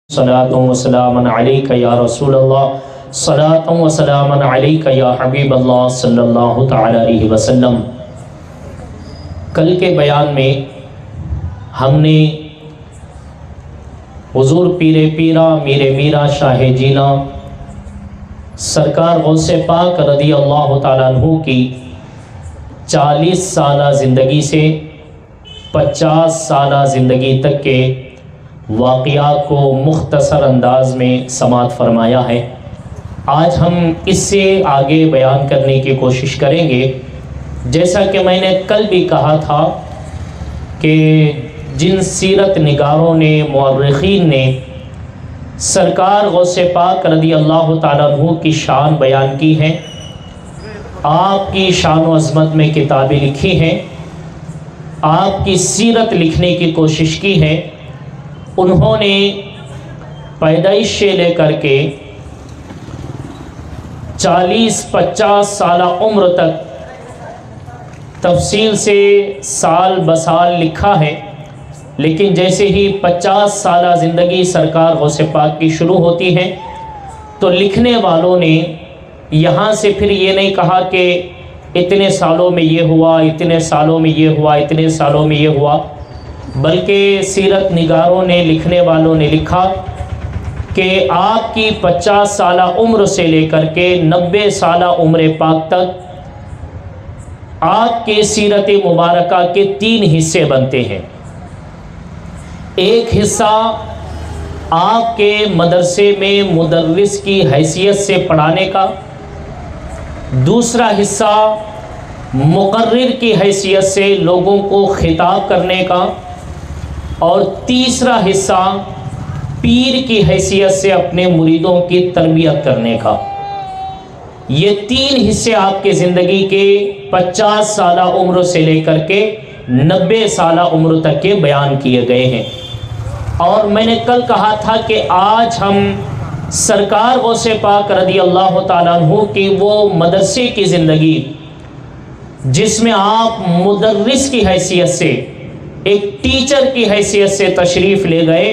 صلاۃ و سلام علیک یا رسول اللہ، صلاۃ و سلام علیک یا حبیب اللہ صلی اللہ تعالی علیہ وسلم۔ کل کے بیان میں ہم نے حضور پیر پیرا میر میرا شاہ جینا سرکار غوث پاک رضی اللہ تعالیٰ عنہ کی 40 سالہ زندگی سے 50 سالہ زندگی تک کے واقعات کو مختصر انداز میں سماعت فرمایا ہے۔ آج ہم اس سے آگے بیان کرنے کی کوشش کریں گے۔ جیسا کہ میں نے کل بھی کہا تھا کہ جن سیرت نگاروں نے، مورخین نے سرکار غوث پاک رضی اللہ تعالیٰ عنہ کی شان بیان کی ہے، آپ کی شان و عظمت میں کتابیں لکھی ہیں، آپ کی سیرت لکھنے کی کوشش کی ہے، انہوں نے پیدائش سے لے کر کے 40-50 سالہ عمر تک تفصیل سے سال بسال لکھا ہے، لیکن جیسے ہی 50 سالہ زندگی سرکار غوث پاک کی شروع ہوتی ہے تو لکھنے والوں نے یہاں سے پھر یہ نہیں کہا کہ اتنے سالوں میں یہ ہوا، اتنے سالوں میں یہ ہوا، اتنے سالوں میں یہ ہوا، بلکہ سیرت نگاروں نے، لکھنے والوں نے لکھا کہ آپ کی 50 سالہ عمر سے لے کر کے 90 سالہ عمر پاک تک آپ کے سیرت مبارکہ کے 3 حصے بنتے ہیں۔ ایک حصہ آپ کے مدرسے میں مدرس کی حیثیت سے پڑھانے کا، دوسرا حصہ مقرر کی حیثیت سے لوگوں کو خطاب کرنے کا، اور تیسرا حصہ پیر کی حیثیت سے اپنے مریدوں کی تربیت کرنے کا۔ یہ 3 حصے آپ کے زندگی کے 50 سالہ عمر سے لے کر کے 90 سالہ عمر تک کے بیان کیے گئے ہیں۔ اور میں نے کل کہا تھا کہ آج ہم سرکار غوث پاک رضی اللہ تعالیٰ عنہ کی وہ مدرسے کی زندگی جس میں آپ مدرس کی حیثیت سے، ایک ٹیچر کی حیثیت سے تشریف لے گئے،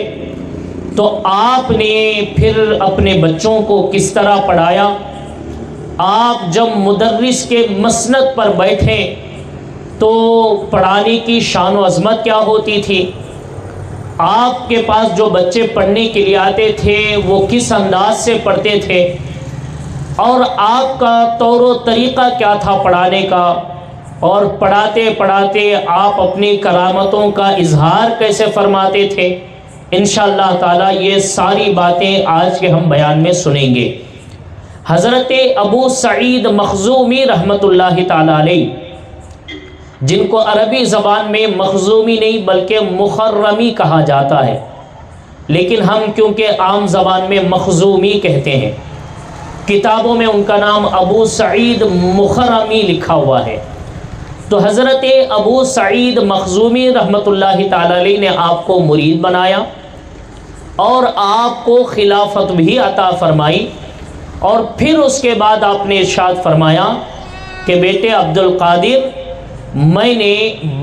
تو آپ نے پھر اپنے بچوں کو کس طرح پڑھایا، آپ جب مدرس کے مسند پر بیٹھے تو پڑھانے کی شان و عظمت کیا ہوتی تھی، آپ کے پاس جو بچے پڑھنے کے لیے آتے تھے وہ کس انداز سے پڑھتے تھے، اور آپ کا طور و طریقہ کیا تھا پڑھانے کا، اور پڑھاتے پڑھاتے آپ اپنی کرامتوں کا اظہار کیسے فرماتے تھے۔ انشاءاللہ تعالی یہ ساری باتیں آج کے ہم بیان میں سنیں گے۔ حضرت ابو سعید مخزومی رحمۃ اللہ تعالی علیہ، جن کو عربی زبان میں مخزومی نہیں بلکہ مخرمی کہا جاتا ہے، لیکن ہم کیونکہ عام زبان میں مخزومی کہتے ہیں، کتابوں میں ان کا نام ابو سعید مخرمی لکھا ہوا ہے۔ تو حضرت ابو سعید مخزومی رحمۃ اللہ تعالی علیہ نے آپ کو مرید بنایا اور آپ کو خلافت بھی عطا فرمائی، اور پھر اس کے بعد آپ نے ارشاد فرمایا کہ بیٹے عبد القادر، میں نے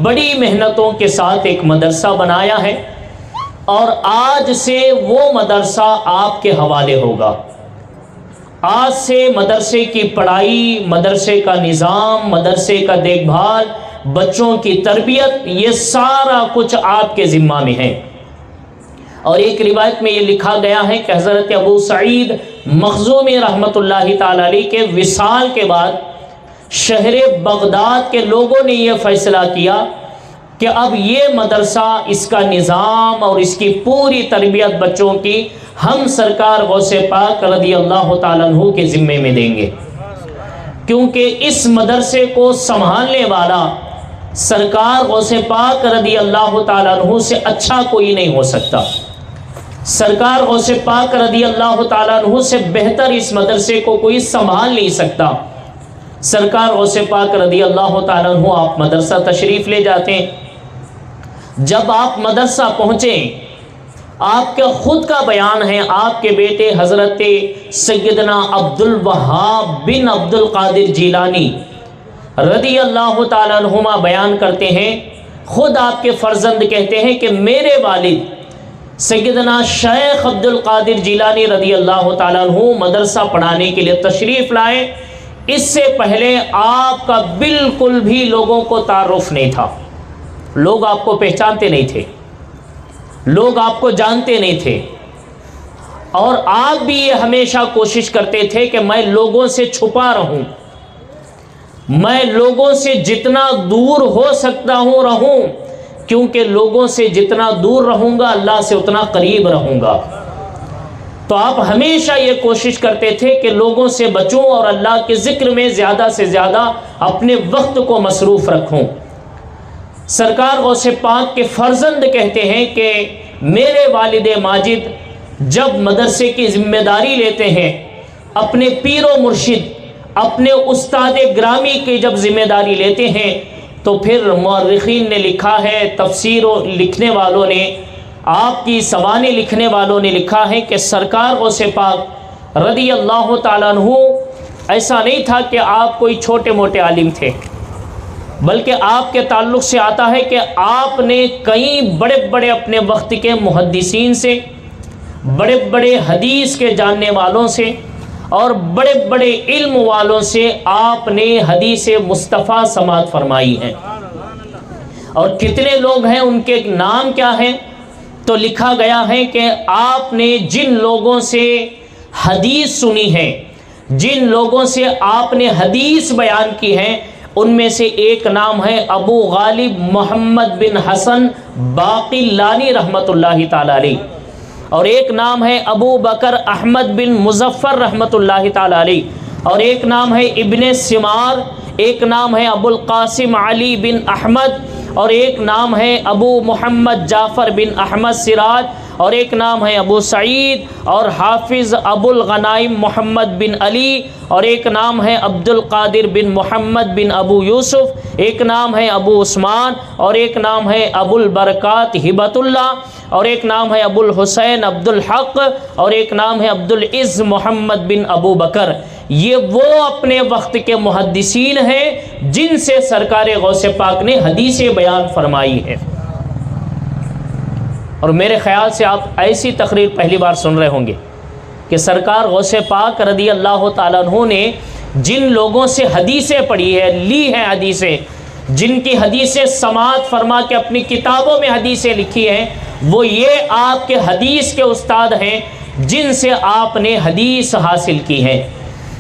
بڑی محنتوں کے ساتھ ایک مدرسہ بنایا ہے، اور آج سے وہ مدرسہ آپ کے حوالے ہوگا۔ آج سے مدرسے کی پڑھائی، مدرسے کا نظام، مدرسے کا دیکھ بھال، بچوں کی تربیت، یہ سارا کچھ آپ کے ذمہ میں ہے۔ اور ایک روایت میں یہ لکھا گیا ہے کہ حضرت ابو سعید مخزومی رحمۃ اللہ تعالی علیہ کے وصال کے بعد شہر بغداد کے لوگوں نے یہ فیصلہ کیا کہ اب یہ مدرسہ، اس کا نظام اور اس کی پوری تربیت بچوں کی ہم سرکار غوث پاک رضی اللہ تعالیٰ عنہ کے ذمے میں دیں گے، کیونکہ اس مدرسے کو سنبھالنے والا سرکار غوث پاک رضی اللہ تعالیٰ عنہ سے اچھا کوئی نہیں ہو سکتا۔ سرکار غوث پاک رضی اللہ تعالیٰ عنہ سے بہتر اس مدرسے کو کوئی سنبھال نہیں سکتا۔ سرکار غوث پاک رضی اللہ تعالیٰ عنہ آپ مدرسہ تشریف لے جاتے ہیں۔ جب آپ مدرسہ پہنچے، آپ کے خود کا بیان ہے، آپ کے بیٹے حضرت سیدنا عبد الوہاب بن عبد القادر جیلانی رضی اللہ تعالیٰ عنہما بیان کرتے ہیں، خود آپ کے فرزند کہتے ہیں کہ میرے والد سیدنا شیخ عبد القادر جیلانی رضی اللہ تعالیٰ عنہ مدرسہ پڑھانے کے لیے تشریف لائے، اس سے پہلے آپ کا بالکل بھی لوگوں کو تعارف نہیں تھا، لوگ آپ کو پہچانتے نہیں تھے، لوگ آپ کو جانتے نہیں تھے، اور آپ بھی یہ ہمیشہ کوشش کرتے تھے کہ میں لوگوں سے چھپا رہوں، میں لوگوں سے جتنا دور ہو سکتا ہوں رہوں، کیونکہ لوگوں سے جتنا دور رہوں گا اللہ سے اتنا قریب رہوں گا۔ تو آپ ہمیشہ یہ کوشش کرتے تھے کہ لوگوں سے بچوں اور اللہ کے ذکر میں زیادہ سے زیادہ اپنے وقت کو مصروف رکھوں۔ سرکار غوث پاک کے فرزند کہتے ہیں کہ میرے والد ماجد جب مدرسے کی ذمہ داری لیتے ہیں، اپنے پیر و مرشد، اپنے استاد گرامی کی جب ذمہ داری لیتے ہیں، تو پھر مورخین نے لکھا ہے، تفسیر لکھنے والوں نے، آپ کی سوانح لکھنے والوں نے لکھا ہے کہ سرکار غوث پاک رضی اللہ تعالیٰ عنہ ایسا نہیں تھا کہ آپ کوئی چھوٹے موٹے عالم تھے، بلکہ آپ کے تعلق سے آتا ہے کہ آپ نے کئی بڑے بڑے اپنے وقت کے محدثین سے، بڑے بڑے حدیث کے جاننے والوں سے اور بڑے بڑے علم والوں سے آپ نے حدیث مصطفیٰ سماعت فرمائی ہے۔ اور کتنے لوگ ہیں، ان کے نام کیا ہیں؟ تو لکھا گیا ہے کہ آپ نے جن لوگوں سے حدیث سنی ہے، جن لوگوں سے آپ نے حدیث بیان کی ہے، ان میں سے ایک نام ہے ابو غالب محمد بن حسن باقلانی رحمۃ اللہ تعالی علیہ، اور ایک نام ہے ابو بکر احمد بن مظفر رحمۃ اللہ تعالی علیہ، اور ایک نام ہے ابن سمار، ایک نام ہے ابو القاسم علی بن احمد، اور ایک نام ہے ابو محمد جعفر بن احمد سراج، اور ایک نام ہے ابو سعید، اور حافظ ابو الغنائم محمد بن علی، اور ایک نام ہے عبد القادر بن محمد بن ابو یوسف، ایک نام ہے ابو عثمان، اور ایک نام ہے ابو البرکات ہبت اللہ، اور ایک نام ہے ابو الحسین عبد الحق، اور ایک نام ہے عبد العز محمد بن ابو بکر۔ یہ وہ اپنے وقت کے محدثین ہیں جن سے سرکار غوث پاک نے حدیث بیان فرمائی ہے۔ اور میرے خیال سے آپ ایسی تقریر پہلی بار سن رہے ہوں گے کہ سرکار غوث پاک رضی اللہ تعالیٰ عنہ نے جن لوگوں سے حدیثیں پڑھی ہے، لی ہیں حدیثیں، جن کی حدیثیں سماعت فرما کے اپنی کتابوں میں حدیثیں لکھی ہیں، وہ یہ آپ کے حدیث کے استاد ہیں جن سے آپ نے حدیث حاصل کی ہے۔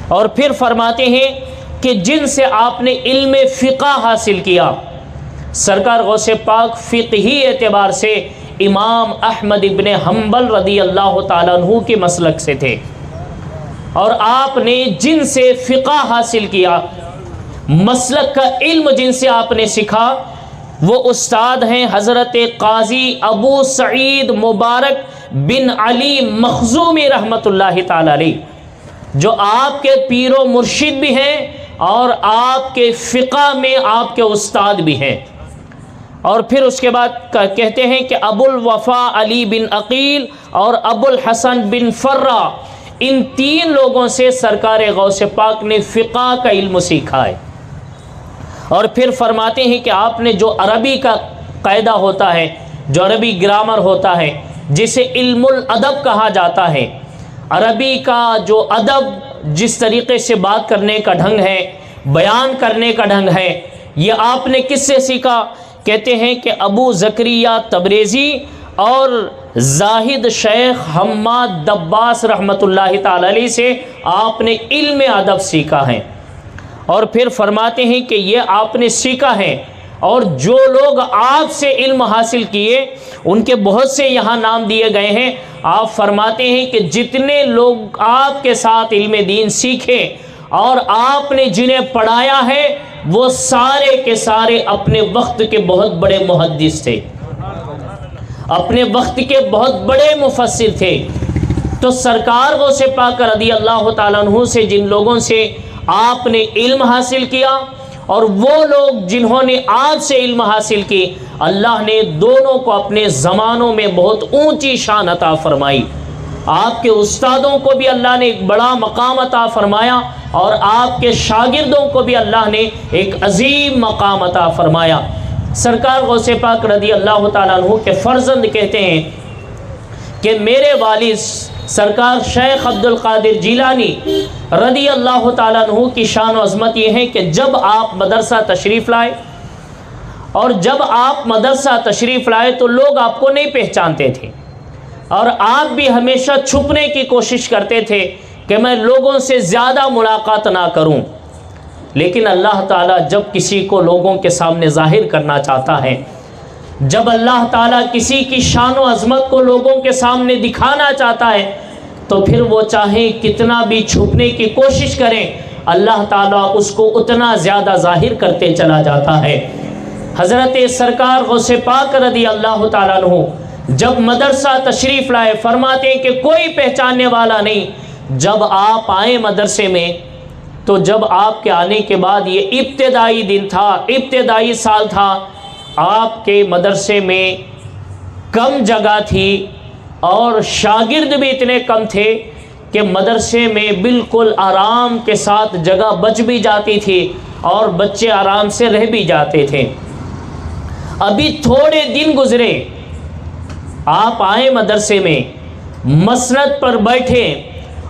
اور پھر فرماتے ہیں کہ جن سے آپ نے علم فقہ حاصل کیا۔ سرکار غوث پاک فقہی اعتبار سے امام احمد ابن حنبل رضی اللہ تعالیٰ عنہ کے مسلک سے تھے، اور آپ نے جن سے فقہ حاصل کیا، مسلک کا علم جن سے آپ نے سیکھا، وہ استاد ہیں حضرت قاضی ابو سعید مبارک بن علی مخزومی رحمۃ اللہ تعالی علیہ، جو آپ کے پیر و مرشد بھی ہیں اور آپ کے فقہ میں آپ کے استاد بھی ہیں۔ اور پھر اس کے بعد کہتے ہیں کہ ابو الوفا علی بن عقیل اور ابو الحسن بن فرہ، ان تین لوگوں سے سرکار غوث پاک نے فقہ کا علم سیکھا ہے۔ اور پھر فرماتے ہیں کہ آپ نے جو عربی کا قاعدہ ہوتا ہے، جو عربی گرامر ہوتا ہے، جسے علم الادب کہا جاتا ہے، عربی کا جو ادب، جس طریقے سے بات کرنے کا ڈھنگ ہے، بیان کرنے کا ڈھنگ ہے، یہ آپ نے کس سے سیکھا؟ کہتے ہیں کہ ابو زکریہ تبریزی اور زاہد شیخ حماد دباس رحمۃ اللہ تعالی علیہ سے آپ نے علم ادب سیکھا ہے۔ اور پھر فرماتے ہیں کہ یہ آپ نے سیکھا ہے، اور جو لوگ آپ سے علم حاصل کیے ان کے بہت سے یہاں نام دیے گئے ہیں۔ آپ فرماتے ہیں کہ جتنے لوگ آپ کے ساتھ علم دین سیکھے اور آپ نے جنہیں پڑھایا ہے، وہ سارے کے سارے اپنے وقت کے بہت بڑے محدث تھے، اپنے وقت کے بہت بڑے مفسر تھے۔ تو سرکار غوث پاک رضی اللہ تعالیٰ عنہ سے جن لوگوں سے آپ نے علم حاصل کیا، اور وہ لوگ جنہوں نے آپ سے علم حاصل کی، اللہ نے دونوں کو اپنے زمانوں میں بہت اونچی شان عطا فرمائی۔ آپ کے استادوں کو بھی اللہ نے ایک بڑا مقام عطا فرمایا، اور آپ کے شاگردوں کو بھی اللہ نے ایک عظیم مقام عطا فرمایا۔ سرکار غوث پاک رضی اللہ تعالیٰ عنہ کے فرزند کہتے ہیں کہ میرے والد سرکار شیخ عبد القادر جیلانی رضی اللہ تعالیٰ عنہ کی شان و عظمت یہ ہے کہ جب آپ مدرسہ تشریف لائے اور جب آپ مدرسہ تشریف لائے تو لوگ آپ کو نہیں پہچانتے تھے، اور آپ بھی ہمیشہ چھپنے کی کوشش کرتے تھے کہ میں لوگوں سے زیادہ ملاقات نہ کروں، لیکن اللہ تعالیٰ جب کسی کو لوگوں کے سامنے ظاہر کرنا چاہتا ہے، جب اللہ تعالیٰ کسی کی شان و عظمت کو لوگوں کے سامنے دکھانا چاہتا ہے تو پھر وہ چاہے کتنا بھی چھپنے کی کوشش کریں، اللہ تعالیٰ اس کو اتنا زیادہ ظاہر کرتے چلا جاتا ہے۔ حضرت سرکار غوث پاک رضی اللہ تعالیٰ عنہ جب مدرسہ تشریف لائے فرماتے ہیں کہ کوئی پہچاننے والا نہیں۔ جب آپ آئے مدرسے میں تو جب آپ کے آنے کے بعد یہ ابتدائی دن تھا، ابتدائی سال تھا، آپ کے مدرسے میں کم جگہ تھی اور شاگرد بھی اتنے کم تھے کہ مدرسے میں بالکل آرام کے ساتھ جگہ بچ بھی جاتی تھی اور بچے آرام سے رہ بھی جاتے تھے۔ ابھی تھوڑے دن گزرے، آپ آئے مدرسے میں، مسند پر بیٹھے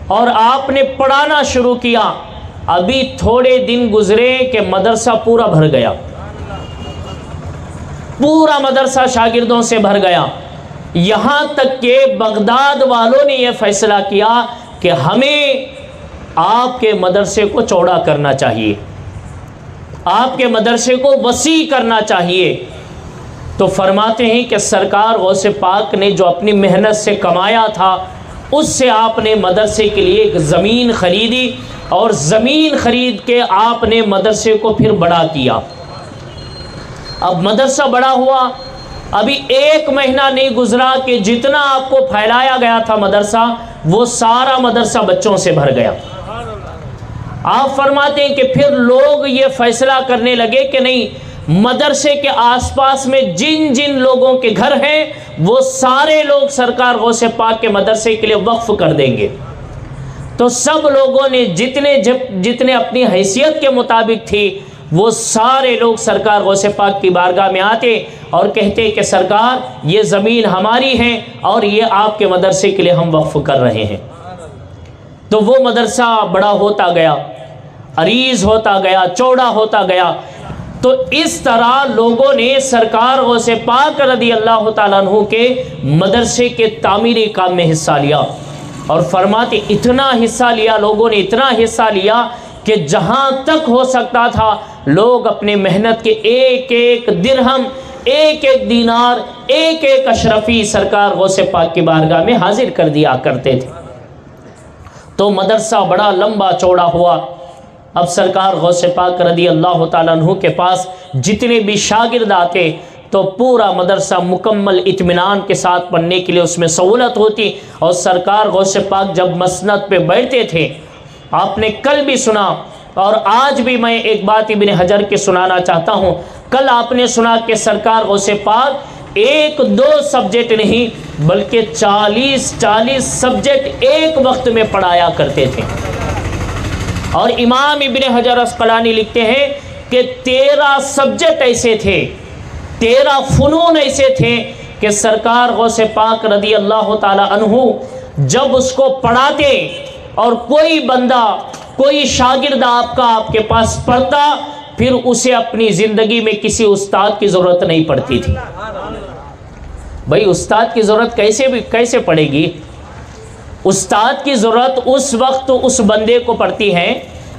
اور آپ نے پڑھانا شروع کیا۔ ابھی تھوڑے دن گزرے کہ مدرسہ پورا بھر گیا، پورا مدرسہ شاگردوں سے بھر گیا، یہاں تک کہ بغداد والوں نے یہ فیصلہ کیا کہ ہمیں آپ کے مدرسے کو چوڑا کرنا چاہیے، آپ کے مدرسے کو وسیع کرنا چاہیے۔ تو فرماتے ہیں کہ سرکار غوث پاک نے جو اپنی محنت سے کمایا تھا اس سے آپ نے مدرسے کے لیے ایک زمین خریدی، اور زمین خرید کے آپ نے مدرسے کو پھر بڑا کیا۔ اب مدرسہ بڑا ہوا، ابھی ایک مہینہ نہیں گزرا کہ جتنا آپ کو پھیلایا گیا تھا مدرسہ، وہ سارا مدرسہ بچوں سے بھر گیا۔ آپ فرماتے ہیں کہ پھر لوگ یہ فیصلہ کرنے لگے کہ نہیں، مدرسے کے آس پاس میں جن جن لوگوں کے گھر ہیں وہ سارے لوگ سرکار غوث پاک کے مدرسے کے لیے وقف کر دیں گے۔ تو سب لوگوں نے جتنے اپنی حیثیت کے مطابق تھی وہ سارے لوگ سرکار غوث پاک کی بارگاہ میں آتے اور کہتے کہ سرکار یہ زمین ہماری ہے اور یہ آپ کے مدرسے کے لیے ہم وقف کر رہے ہیں۔ تو وہ مدرسہ بڑا ہوتا گیا، عریض ہوتا گیا، چوڑا ہوتا گیا۔ تو اس طرح لوگوں نے سرکار غوث پاک رضی اللہ تعالیٰ عنہ کے مدرسے کے تعمیری کام میں حصہ لیا، اور فرماتے اتنا حصہ لیا، لوگوں نے اتنا حصہ لیا کہ جہاں تک ہو سکتا تھا لوگ اپنے محنت کے ایک ایک درہم، ایک ایک دینار، ایک ایک اشرفی سرکار غوث پاک کی بارگاہ میں حاضر کر دیا کرتے تھے۔ تو مدرسہ بڑا لمبا چوڑا ہوا۔ اب سرکار غوث پاک رضی اللہ تعالیٰ عنہ کے پاس جتنے بھی شاگرد آتے تو پورا مدرسہ مکمل اطمینان کے ساتھ پڑھنے کے لیے اس میں سہولت ہوتی، اور سرکار غوث پاک جب مسند پہ بیٹھتے تھے، آپ نے کل بھی سنا اور آج بھی میں ایک بات ابن حجر کے سنانا چاہتا ہوں۔ کل آپ نے سنا کہ سرکار غوث پاک ایک دو سبجیکٹ نہیں بلکہ 40 سبجیکٹ ایک وقت میں پڑھایا کرتے تھے، اور امام ابن حجر عسقلانی لکھتے ہیں کہ 13 سبجیکٹ ایسے تھے، 13 فنون ایسے تھے کہ سرکار غوث پاک رضی اللہ تعالی عنہ جب اس کو پڑھاتے اور کوئی بندہ، کوئی شاگرد آپ کے پاس پڑھتا، پھر اسے اپنی زندگی میں کسی استاد کی ضرورت نہیں پڑتی تھی۔ بھائی استاد کی ضرورت کیسے پڑے گی؟ استاد کی ضرورت اس وقت اس بندے کو پڑتی ہے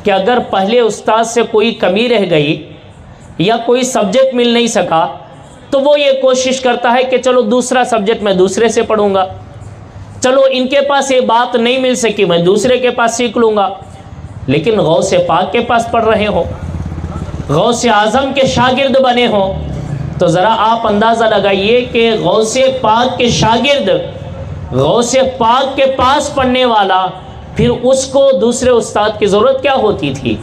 کہ اگر پہلے استاد سے کوئی کمی رہ گئی یا کوئی سبجیکٹ مل نہیں سکا تو وہ یہ کوشش کرتا ہے کہ چلو دوسرا سبجیکٹ میں دوسرے سے پڑھوں گا، چلو ان کے پاس یہ بات نہیں مل سکی میں دوسرے کے پاس سیکھ لوں گا۔ لیکن غوث پاک کے پاس پڑھ رہے ہو، غوث اعظم کے شاگرد بنے ہو، تو ذرا آپ اندازہ لگائیے کہ غوث پاک کے شاگرد، غوث پاک کے پاس پڑھنے والا، پھر اس کو دوسرے استاد کی ضرورت کیا ہوتی تھی؟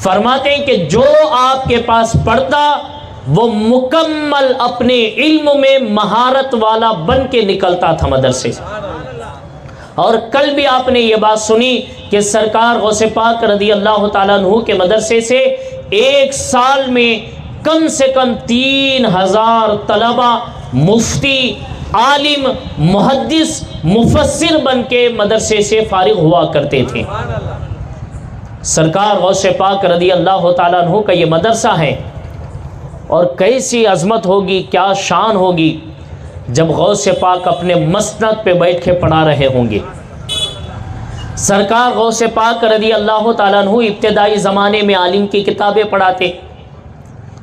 فرماتے ہیں کہ جو آپ کے پاس پڑھتا وہ مکمل اپنے علم میں مہارت والا بن کے نکلتا تھا مدرسے سے۔ اور کل بھی آپ نے یہ بات سنی کہ سرکار غوث پاک رضی اللہ تعالیٰ عنہ کے مدرسے سے ایک سال میں کم سے کم 3000 طلبہ، مفتی، عالم محدث مفسر بن کے مدرسے سے فارغ ہوا کرتے تھے۔ سرکار غوث پاک رضی اللہ تعالیٰ عنہ کا یہ مدرسہ ہے، اور کیسی عظمت ہوگی، کیا شان ہوگی جب غوث پاک اپنے مسند پہ بیٹھ کے پڑھا رہے ہوں گے۔ سرکار غوث پاک رضی اللہ تعالیٰ عنہ ابتدائی زمانے میں عالم کی کتابیں پڑھاتے،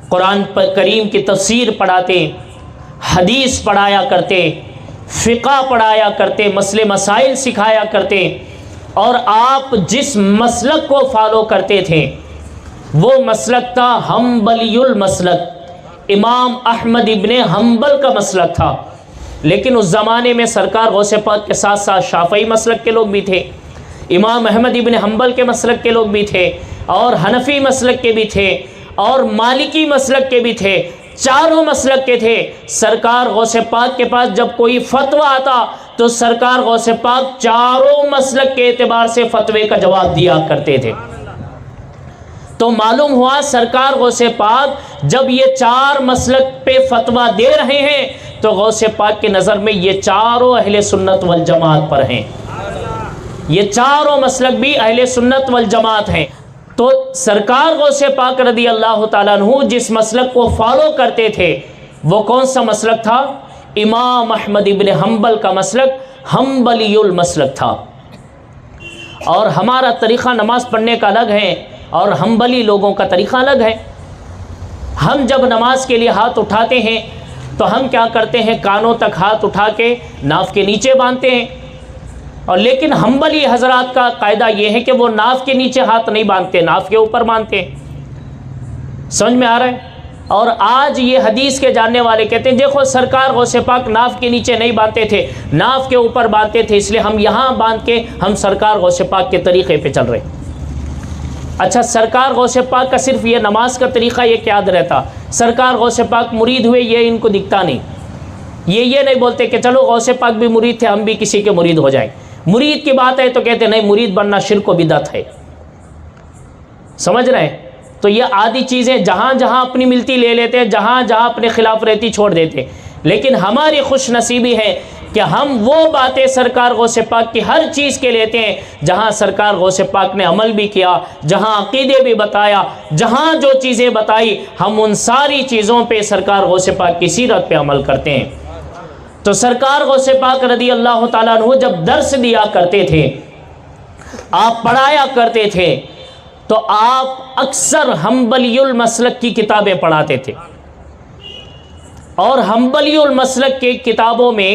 قرآن کریم کی تفسیر پڑھاتے، حدیث پڑھایا کرتے، فقہ پڑھایا کرتے، مسئلے مسائل سکھایا کرتے، اور آپ جس مسلک کو فالو کرتے تھے وہ مسلک تھا حنبلی المسلک، امام احمد ابن حنبل کا مسلک تھا۔ لیکن اس زمانے میں سرکار غوث پاک کے ساتھ ساتھ شافعی مسلک کے لوگ بھی تھے، امام احمد ابن حنبل کے مسلک کے لوگ بھی تھے، اور حنفی مسلک کے بھی تھے، اور مالکی مسلک کے بھی تھے، چاروں مسلک کے تھے۔ سرکار غوث پاک کے پاس جب کوئی فتویٰ آتا تو سرکار غوث پاک چاروں مسلک کے اعتبار سے فتوے کا جواب دیا کرتے تھے۔ تو معلوم ہوا سرکار غوث پاک جب یہ چار مسلک پہ فتویٰ دے رہے ہیں تو غوث پاک کی نظر میں یہ چاروں اہل سنت والجماعت پر ہیں، یہ چاروں مسلک بھی اہل سنت والجماعت ہیں۔ تو سرکار غوث پاک رضی اللہ تعالیٰ عنہ جس مسلک کو فالو کرتے تھے وہ کون سا مسلک تھا؟ امام احمد ابن حنبل کا مسلک حنبلی المسلک تھا۔ اور ہمارا طریقہ نماز پڑھنے کا الگ ہے اور حنبلی لوگوں کا طریقہ الگ ہے۔ ہم جب نماز کے لیے ہاتھ اٹھاتے ہیں تو ہم کیا کرتے ہیں؟ کانوں تک ہاتھ اٹھا کے ناف کے نیچے باندھتے ہیں، اور لیکن حنبلی حضرات کا قاعدہ یہ ہے کہ وہ ناف کے نیچے ہاتھ نہیں باندھتے، ناف کے اوپر باندھتے ہیں۔ سمجھ میں آ رہا ہے؟ اور آج یہ حدیث کے جاننے والے کہتے ہیں دیکھو سرکار غوث پاک ناف کے نیچے نہیں باندھتے تھے، ناف کے اوپر باندھتے تھے، اس لیے ہم یہاں باندھ کے ہم سرکار غوث پاک کے طریقے پہ چل رہے ہیں۔ اچھا، سرکار غوث پاک کا صرف یہ نماز کا طریقہ یہ یاد رہتا، سرکار غوث پاک مرید ہوئے یہ ان کو دکھتا نہیں، یہ نہیں بولتے کہ چلو غوث پاک بھی مرید تھے ہم بھی کسی کے مرید ہو جائیں۔ مرید کی بات ہے تو کہتے نہیں مرید بننا شرک و بدعت ہے۔ سمجھ رہے ہیں؟ تو یہ عادی چیزیں جہاں جہاں اپنی ملتی لے لیتے ہیں، جہاں جہاں اپنے خلاف رہتی چھوڑ دیتے، لیکن ہماری خوش نصیبی ہے کہ ہم وہ باتیں سرکار غوث پاک کی ہر چیز کے لیتے ہیں جہاں سرکار غوث پاک نے عمل بھی کیا، جہاں عقیدے بھی بتایا، جہاں جو چیزیں بتائی ہم ان ساری چیزوں پہ سرکار غوث پاک کی سیرت پہ عمل کرتے ہیں۔ تو سرکار غوث پاک رضی اللہ تعالیٰ عنہ جب درس دیا کرتے تھے، آپ پڑھایا کرتے تھے، تو آپ اکثر حنبلی المسلک کی کتابیں پڑھاتے تھے، اور حنبلی المسلک کے کتابوں میں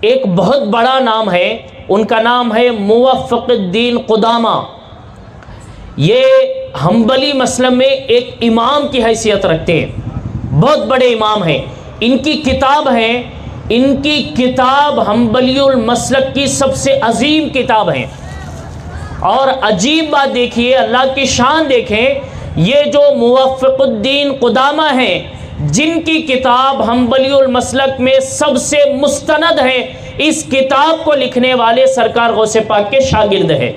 ایک بہت بڑا نام ہے، ان کا نام ہے موفق الدین قدامہ۔ یہ حنبلی مسلک میں ایک امام کی حیثیت رکھتے ہیں، بہت بڑے امام ہیں۔ ان کی کتاب ہے، ان کی کتاب حنبلی المسلک کی سب سے عظیم کتاب ہے۔ اور عجیب بات دیکھیے، اللہ کی شان دیکھیں، یہ جو موفق الدین قدامہ ہیں جن کی کتاب حنبلی المسلک میں سب سے مستند ہے، اس کتاب کو لکھنے والے سرکار غوث پاک کے شاگرد ہیں۔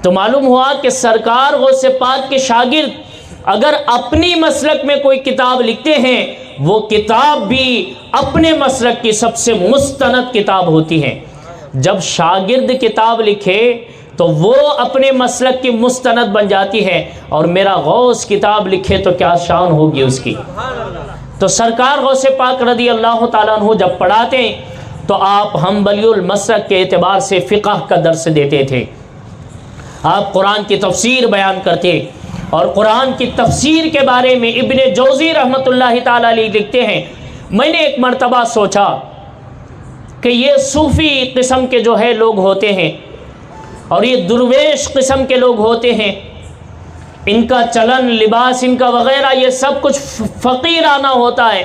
تو معلوم ہوا کہ سرکار غوث پاک کے شاگرد اگر اپنی مسلک میں کوئی کتاب لکھتے ہیں وہ کتاب بھی اپنے مسلک کی سب سے مستند کتاب ہوتی ہے۔ جب شاگرد کتاب لکھے تو وہ اپنے مسلک کی مستند بن جاتی ہے، اور میرا غوث کتاب لکھے تو کیا شان ہوگی اس کی۔ تو سرکار غوث پاک رضی اللہ تعالیٰ عنہ جب پڑھاتے ہیں تو آپ حنبلی المسلک کے اعتبار سے فقہ کا درس دیتے تھے، آپ قرآن کی تفسیر بیان کرتے، اور قرآن کی تفسیر کے بارے میں ابن جوزی رحمۃ اللہ تعالیٰ علیہ لکھتے ہیں، میں نے ایک مرتبہ سوچا کہ یہ صوفی قسم کے جو ہے لوگ ہوتے ہیں اور یہ درویش قسم کے لوگ ہوتے ہیں، ان کا چلن لباس ان کا وغیرہ یہ سب کچھ فقیرانہ ہوتا ہے،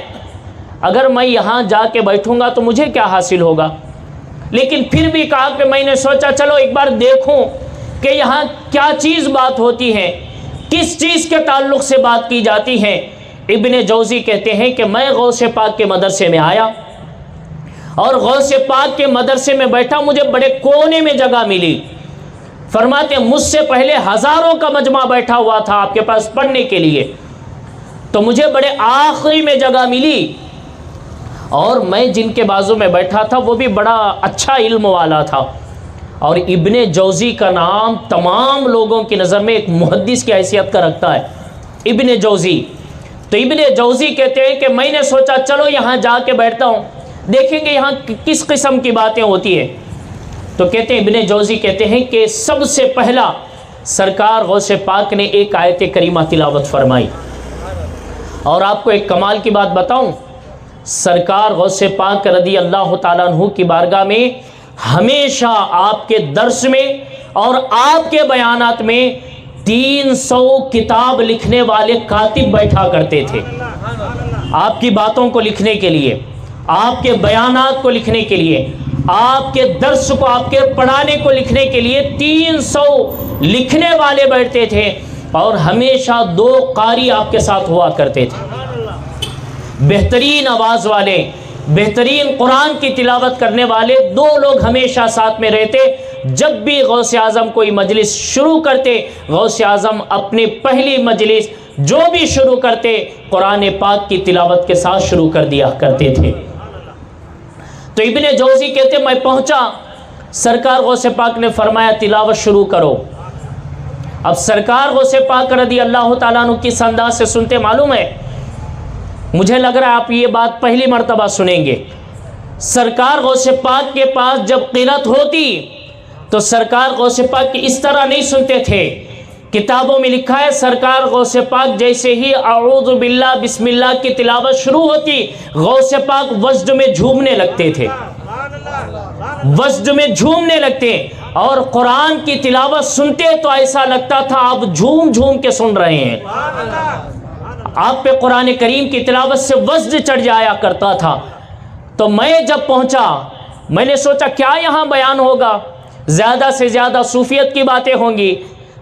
اگر میں یہاں جا کے بیٹھوں گا تو مجھے کیا حاصل ہوگا؟ لیکن پھر بھی کہا کہ میں نے سوچا چلو ایک بار دیکھوں کہ یہاں کیا چیز بات ہوتی ہے، کس چیز کے تعلق سے بات کی جاتی ہے۔ ابن جوزی کہتے ہیں کہ میں غوث پاک کے مدرسے میں آیا اور غوث پاک کے مدرسے میں بیٹھا، مجھے بڑے کونے میں جگہ ملی۔ فرماتے ہیں مجھ سے پہلے ہزاروں کا مجمع بیٹھا ہوا تھا آپ کے پاس پڑھنے کے لیے، تو مجھے بڑے آخری میں جگہ ملی، اور میں جن کے بازو میں بیٹھا تھا وہ بھی بڑا اچھا علم والا تھا، اور ابن جوزی کا نام تمام لوگوں کی نظر میں ایک محدث کی حیثیت کا رکھتا ہے، ابن جوزی۔ تو ابن جوزی کہتے ہیں کہ میں نے سوچا چلو یہاں جا کے بیٹھتا ہوں، دیکھیں گے یہاں کس قسم کی باتیں ہوتی ہیں۔ تو کہتے ہیں ابن جوزی کہتے ہیں کہ سب سے پہلا سرکار غوث پاک نے ایک آیت کریمہ تلاوت فرمائی، اور آپ کو ایک کمال کی بات بتاؤں، سرکار غوث پاک رضی اللہ تعالیٰ عنہ کی بارگاہ میں ہمیشہ آپ کے درس میں اور آپ کے بیانات میں 300 کتاب لکھنے والے کاتب بیٹھا کرتے تھے، آپ کی باتوں کو لکھنے کے لیے، آپ کے بیانات کو لکھنے کے لیے، آپ کے درس کو، آپ کے پڑھانے کو لکھنے کے لیے 300 لکھنے والے بیٹھتے تھے، اور ہمیشہ 2 قاری آپ کے ساتھ ہوا کرتے تھے، بہترین آواز والے، بہترین قرآن کی تلاوت کرنے والے 2 لوگ ہمیشہ ساتھ میں رہتے۔ جب بھی غوث اعظم کوئی مجلس شروع کرتے، غوث اعظم اپنی پہلی مجلس جو بھی شروع کرتے قرآن پاک کی تلاوت کے ساتھ شروع کر دیا کرتے تھے۔ تو ابن جوزی کہتے میں پہنچا، سرکار غوث پاک نے فرمایا تلاوت شروع کرو۔ اب سرکار غوث پاک رضی اللہ تعالیٰ عنہ کس انداز سے سنتے معلوم ہے؟ مجھے لگ رہا ہے آپ یہ بات پہلی مرتبہ سنیں گے۔ سرکار غوث پاک کے پاس جب قرات ہوتی تو سرکار غوث پاک اس طرح نہیں سنتے تھے۔ کتابوں میں لکھا ہے سرکار غوث پاک جیسے ہی اعوذ باللہ بسم اللہ کی تلاوت شروع ہوتی، غوث پاک وجد میں جھومنے لگتے تھے، وجد میں جھومنے لگتے، اور قرآن کی تلاوت سنتے تو ایسا لگتا تھا آپ جھوم جھوم کے سن رہے ہیں، آپ پہ قرآن کریم کی تلاوت سے وجد چڑھ جایا کرتا تھا۔ تو میں جب پہنچا میں نے سوچا کیا یہاں بیان ہوگا؟ زیادہ سے زیادہ صوفیت کی باتیں ہوں گی،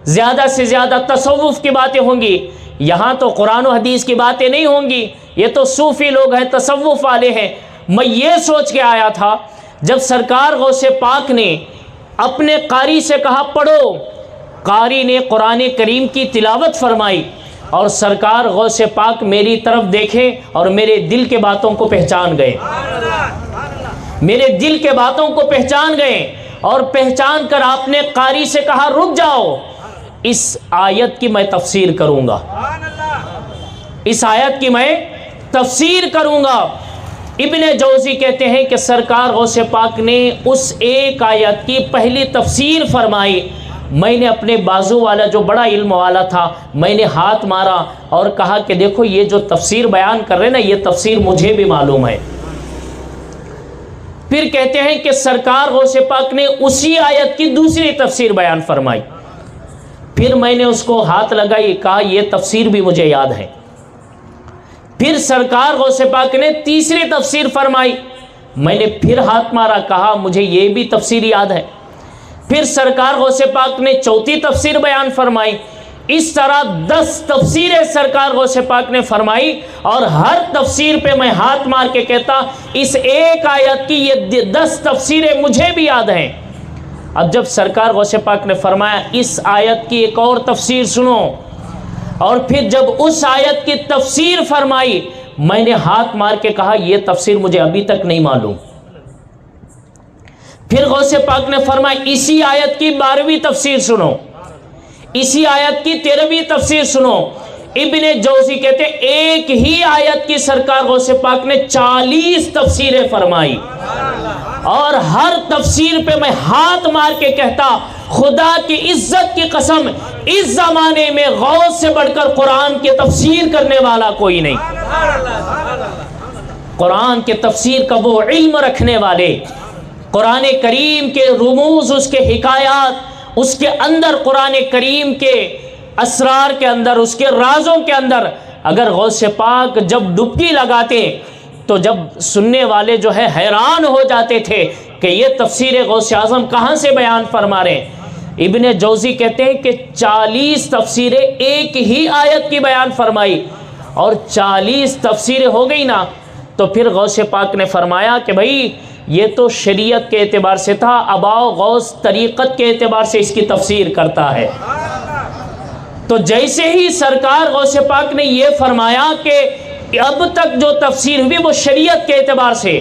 زیادہ سے زیادہ تصوف کی باتیں ہوں گی، یہاں تو قرآن و حدیث کی باتیں نہیں ہوں گی، یہ تو صوفی لوگ ہیں، تصوف والے ہیں۔ میں یہ سوچ کے آیا تھا، جب سرکار غوث پاک نے اپنے قاری سے کہا پڑھو، قاری نے قرآن کریم کی تلاوت فرمائی، اور سرکار غوث پاک میری طرف دیکھے اور میرے دل کے باتوں کو پہچان گئے، میرے دل کے باتوں کو پہچان گئے، اور پہچان کر آپ نے قاری سے کہا رک جاؤ، اس آیت کی میں تفسیر کروں گا، اس آیت کی میں تفسیر کروں گا۔ ابن جوزی کہتے ہیں کہ سرکار غوث پاک نے اس ایک آیت کی پہلی تفسیر فرمائی، میں نے اپنے بازو والا جو بڑا علم والا تھا میں نے ہاتھ مارا اور کہا کہ دیکھو یہ جو تفسیر بیان کر رہے ہیں نا یہ تفسیر مجھے بھی معلوم ہے۔ پھر کہتے ہیں کہ سرکار غوث پاک نے اسی آیت کی دوسری تفسیر بیان فرمائی، پھر میں نے اس کو ہاتھ لگائی، کہا یہ تفسیر بھی مجھے یاد ہے۔ پھر سرکار غوث پاک نے تیسری تفسیر فرمائی، میں نے پھر ہاتھ مارا، کہا مجھے یہ بھی تفسیر یاد ہے۔ پھر سرکار غوث پاک نے چوتھی تفسیر بیان فرمائی۔ اس طرح 10 تفسیریں سرکار غوث پاک نے فرمائی، اور ہر تفسیر پہ میں ہاتھ مار کے کہتا اس ایک آیت کی یہ 10 تفسیریں مجھے بھی یاد ہیں۔ اب جب سرکار غوث پاک نے فرمایا اس آیت کی ایک اور تفسیر سنو، اور پھر جب اس آیت کی تفسیر فرمائی میں نے ہاتھ مار کے کہا یہ تفسیر مجھے ابھی تک نہیں معلوم۔ پھر غوث پاک نے فرمایا اسی آیت کی 12ویں تفسیر سنو، اسی آیت کی 13ویں تفسیر سنو۔ ابن جوزی کہتے ایک ہی آیت کی سرکار غوث پاک نے 40 تفسیریں فرمائی، اور ہر تفسیر پہ میں ہاتھ مار کے کہتا خدا کی عزت کی قسم اس زمانے میں غوث سے بڑھ کر قرآن کی تفسیر کرنے والا کوئی نہیں، قرآن کے تفسیر کا وہ علم رکھنے والے، قرآن کریم کے رموز، اس کے حکایات، اس کے اندر قرآن کریم کے اسرار کے اندر، اس کے رازوں کے اندر اگر غوث پاک جب ڈبکی لگاتے تو جب سننے والے جو ہے حیران ہو جاتے تھے کہ یہ تفسیر غوث اعظم کہاں سے بیان فرما رہے ہیں۔ ابن جوزی کہتے ہیں کہ 40 تفسیریں ایک ہی آیت کی بیان فرمائی، اور 40 تفسیریں ہو گئی نا تو پھر غوث پاک نے فرمایا کہ بھائی یہ تو شریعت کے اعتبار سے تھا، اب آؤ غوث طریقت کے اعتبار سے اس کی تفسیر کرتا ہے۔ تو جیسے ہی سرکار غوث پاک نے یہ فرمایا کہ اب تک جو تفسیر ہوئی وہ شریعت کے اعتبار سے،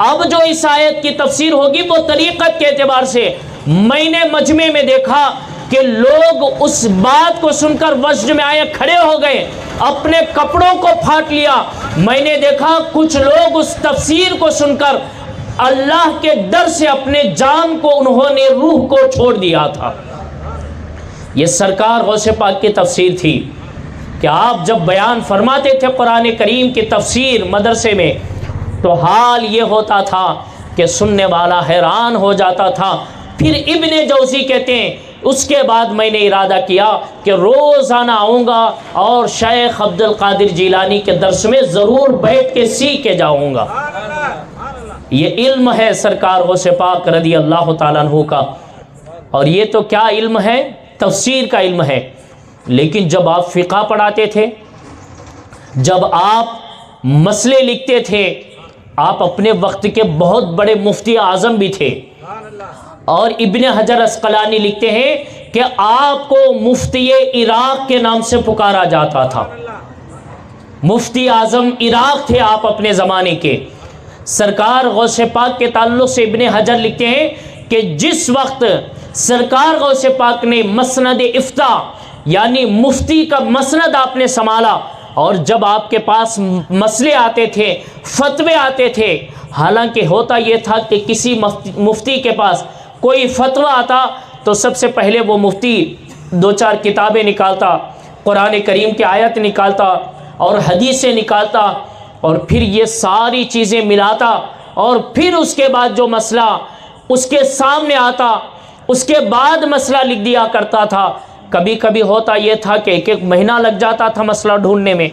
اب جو اس آیت کی تفسیر ہوگی وہ طریقت کے اعتبار سے۔ میں نے مجمع میں دیکھا کہ لوگ اس بات کو سن کر وجد میں آئے، کھڑے ہو گئے، اپنے کپڑوں کو پھاٹ لیا۔ میں نے دیکھا کچھ لوگ اس تفسیر کو سن کر اللہ کے ڈر سے اپنے جان کو انہوں نے روح کو چھوڑ دیا تھا۔ یہ سرکار غوث پاک کی تفسیر تھی کہ آپ جب بیان فرماتے تھے قرآن کریم کی تفسیر مدرسے میں تو حال یہ ہوتا تھا کہ سننے والا حیران ہو جاتا تھا۔ پھر ابن جوزی کہتے ہیں اس کے بعد میں نے ارادہ کیا کہ روزانہ آؤں گا اور شیخ عبد القادر جیلانی کے درس میں ضرور بیٹھ کے سیکھ کے جاؤں گا۔ یہ علم ہے سرکار غوث پاک رضی اللہ تعالیٰ عنہ کا، اور یہ تو کیا علم ہے، تفسیر کا علم ہے۔ لیکن جب آپ فقہ پڑھاتے تھے، جب آپ مسئلے لکھتے تھے، آپ اپنے وقت کے بہت بڑے مفتی اعظم بھی تھے، اور ابن حجر اسقلانی لکھتے ہیں کہ آپ کو مفتی عراق کے نام سے پکارا جاتا تھا۔ مفتی اعظم عراق تھے آپ اپنے زمانے کے۔ سرکار غوث پاک کے تعلق سے ابن حجر لکھتے ہیں کہ جس وقت سرکار غوث پاک نے مسند افتاء یعنی مفتی کا مسند آپ نے سنبھالا، اور جب آپ کے پاس مسئلے آتے تھے، فتوے آتے تھے، حالانکہ ہوتا یہ تھا کہ کسی مفتی کے پاس کوئی فتویٰ آتا تو سب سے پہلے وہ مفتی دو چار کتابیں نکالتا، قرآن کریم کی آیت نکالتا اور حدیثیں نکالتا، اور پھر یہ ساری چیزیں ملاتا، اور پھر اس کے بعد جو مسئلہ اس کے سامنے آتا اس کے بعد مسئلہ لکھ دیا کرتا تھا۔ کبھی کبھی ہوتا یہ تھا کہ ایک ایک مہینہ لگ جاتا تھا مسئلہ ڈھونڈنے میں۔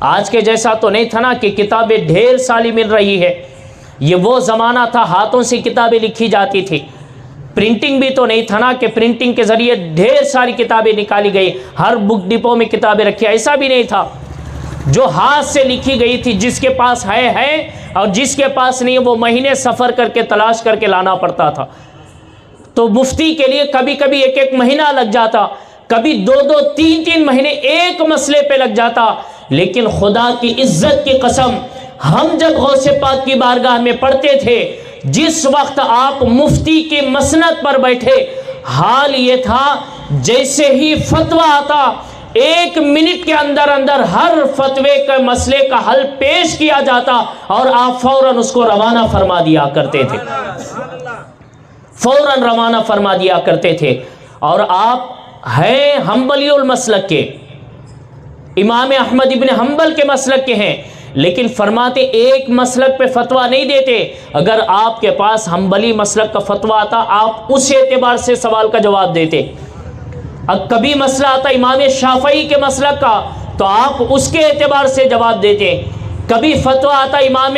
آج کے جیسا تو نہیں تھا نا کہ کتابیں ڈھیر ساری مل رہی ہے، یہ وہ زمانہ تھا ہاتھوں سے کتابیں لکھی جاتی تھی۔ پرنٹنگ بھی تو نہیں تھا نا کہ پرنٹنگ کے ذریعے ڈھیر ساری کتابیں نکالی گئی، ہر بک ڈپو میں کتابیں رکھی، ایسا بھی نہیں تھا۔ جو ہاتھ سے لکھی گئی تھی، جس کے پاس ہے اور جس کے پاس نہیں وہ مہینے سفر کر کے تلاش کر کے لانا پڑتا تھا۔ تو مفتی کے لیے کبھی کبھی ایک ایک مہینہ لگ جاتا، کبھی دو دو تین تین مہینے ایک مسئلے پہ لگ جاتا۔ لیکن خدا کی عزت کی قسم، ہم جب غوث پاک کی بارگاہ میں پڑھتے تھے، جس وقت آپ مفتی کی مسند پر بیٹھے، حال یہ تھا جیسے ہی فتویٰ آتا ایک منٹ کے اندر اندر ہر فتوے کے مسئلے کا حل پیش کیا جاتا اور آپ فوراً اس کو روانہ فرما دیا کرتے تھے، فوراً روانہ فرما دیا کرتے تھے۔ اور آپ ہیں حنبلی المسلک کے، امام احمد ابن حنبل کے مسلک کے ہیں، لیکن فرماتے ایک مسلک پہ فتویٰ نہیں دیتے۔ اگر آپ کے پاس حنبلی مسلک کا فتویٰ آتا آپ اس اعتبار سے سوال کا جواب دیتے۔ اب کبھی مسئلہ آتا امام شافعی کے مسلک کا تو آپ اس کے اعتبار سے جواب دیتے۔ کبھی فتویٰ آتا امام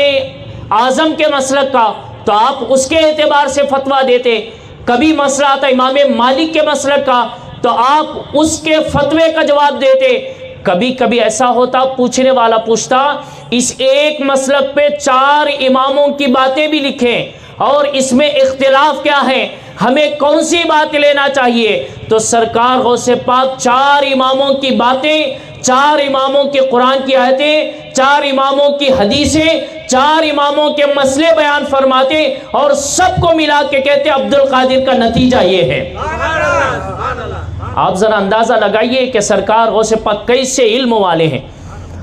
اعظم کے مسلک کا تو آپ اس کے اعتبار سے فتویٰ دیتے۔ کبھی مسئلہ آتا امام مالک کے مسلک کا تو آپ اس کے فتوے کا جواب دیتے۔ کبھی کبھی ایسا ہوتا پوچھنے والا پوچھتا اس ایک مسلک پہ 4 اماموں کی باتیں بھی لکھیں اور اس میں اختلاف کیا ہے، ہمیں کون سی بات لینا چاہیے؟ تو سرکار غوث پاک 4 اماموں کی باتیں، 4 اماموں کے قرآن کی آیتیں، 4 اماموں کی حدیثیں، 4 اماموں کے مسئلے بیان فرماتے اور سب کو ملا کے کہتے عبد القادر کا نتیجہ یہ ہے۔ آپ ذرا اندازہ لگائیے کہ سرکار غوث پاک کیسے علم والے ہیں۔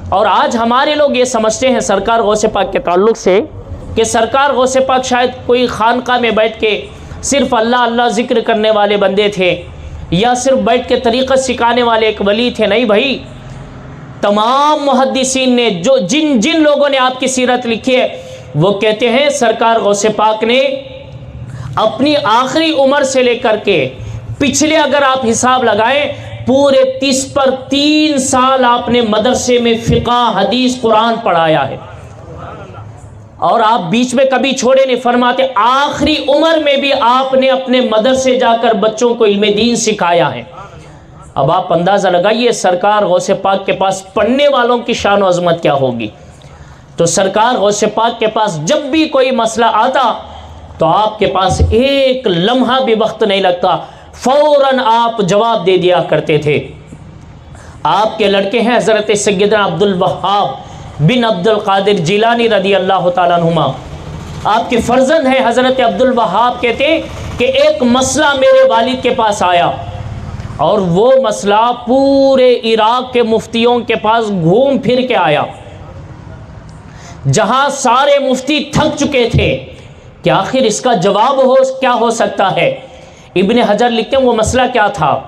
اور آج ہمارے لوگ یہ سمجھتے ہیں سرکار غوث پاک کے تعلق سے کہ سرکار غوث پاک شاید کوئی خانقاہ میں بیٹھ کے صرف اللہ اللہ ذکر کرنے والے بندے تھے، یا صرف بیٹھ کے طریقت سکھانے والے ایک ولی تھے۔ نہیں بھائی، تمام محدثین نے جو جن لوگوں نے آپ کی سیرت لکھی ہے وہ کہتے ہیں سرکار غوث پاک نے اپنی آخری عمر سے لے کر کے پچھلے اگر آپ حساب لگائیں پورے 3 سال آپ نے مدرسے میں فقہ حدیث قرآن پڑھایا ہے، اور آپ بیچ میں کبھی چھوڑے نہیں۔ فرماتے آخری عمر میں بھی آپ نے اپنے مدرسے جا کر بچوں کو علم دین سکھایا ہے۔ اب آپ اندازہ لگائیے سرکار غوث پاک کے پاس پڑھنے والوں کی شان و عظمت کیا ہوگی۔ تو سرکار غوث پاک کے پاس جب بھی کوئی مسئلہ آتا تو آپ کے پاس ایک لمحہ بھی وقت نہیں لگتا، فوراً آپ جواب دے دیا کرتے تھے۔ آپ کے لڑکے ہیں حضرت سیدنا عبد الوہاب بن عبد القادر جیلانی رضی اللہ تعالیٰ عنہما، آپ کے فرزند ہیں حضرت عبد الوہاب، کہتے ہیں کہ ایک مسئلہ میرے والد کے پاس آیا، اور وہ مسئلہ پورے عراق کے مفتیوں کے پاس گھوم پھر کے آیا، جہاں سارے مفتی تھک چکے تھے کہ آخر اس کا جواب کیا ہو سکتا ہے۔ ابن حجر لکھتے ہیں وہ مسئلہ کیا تھا،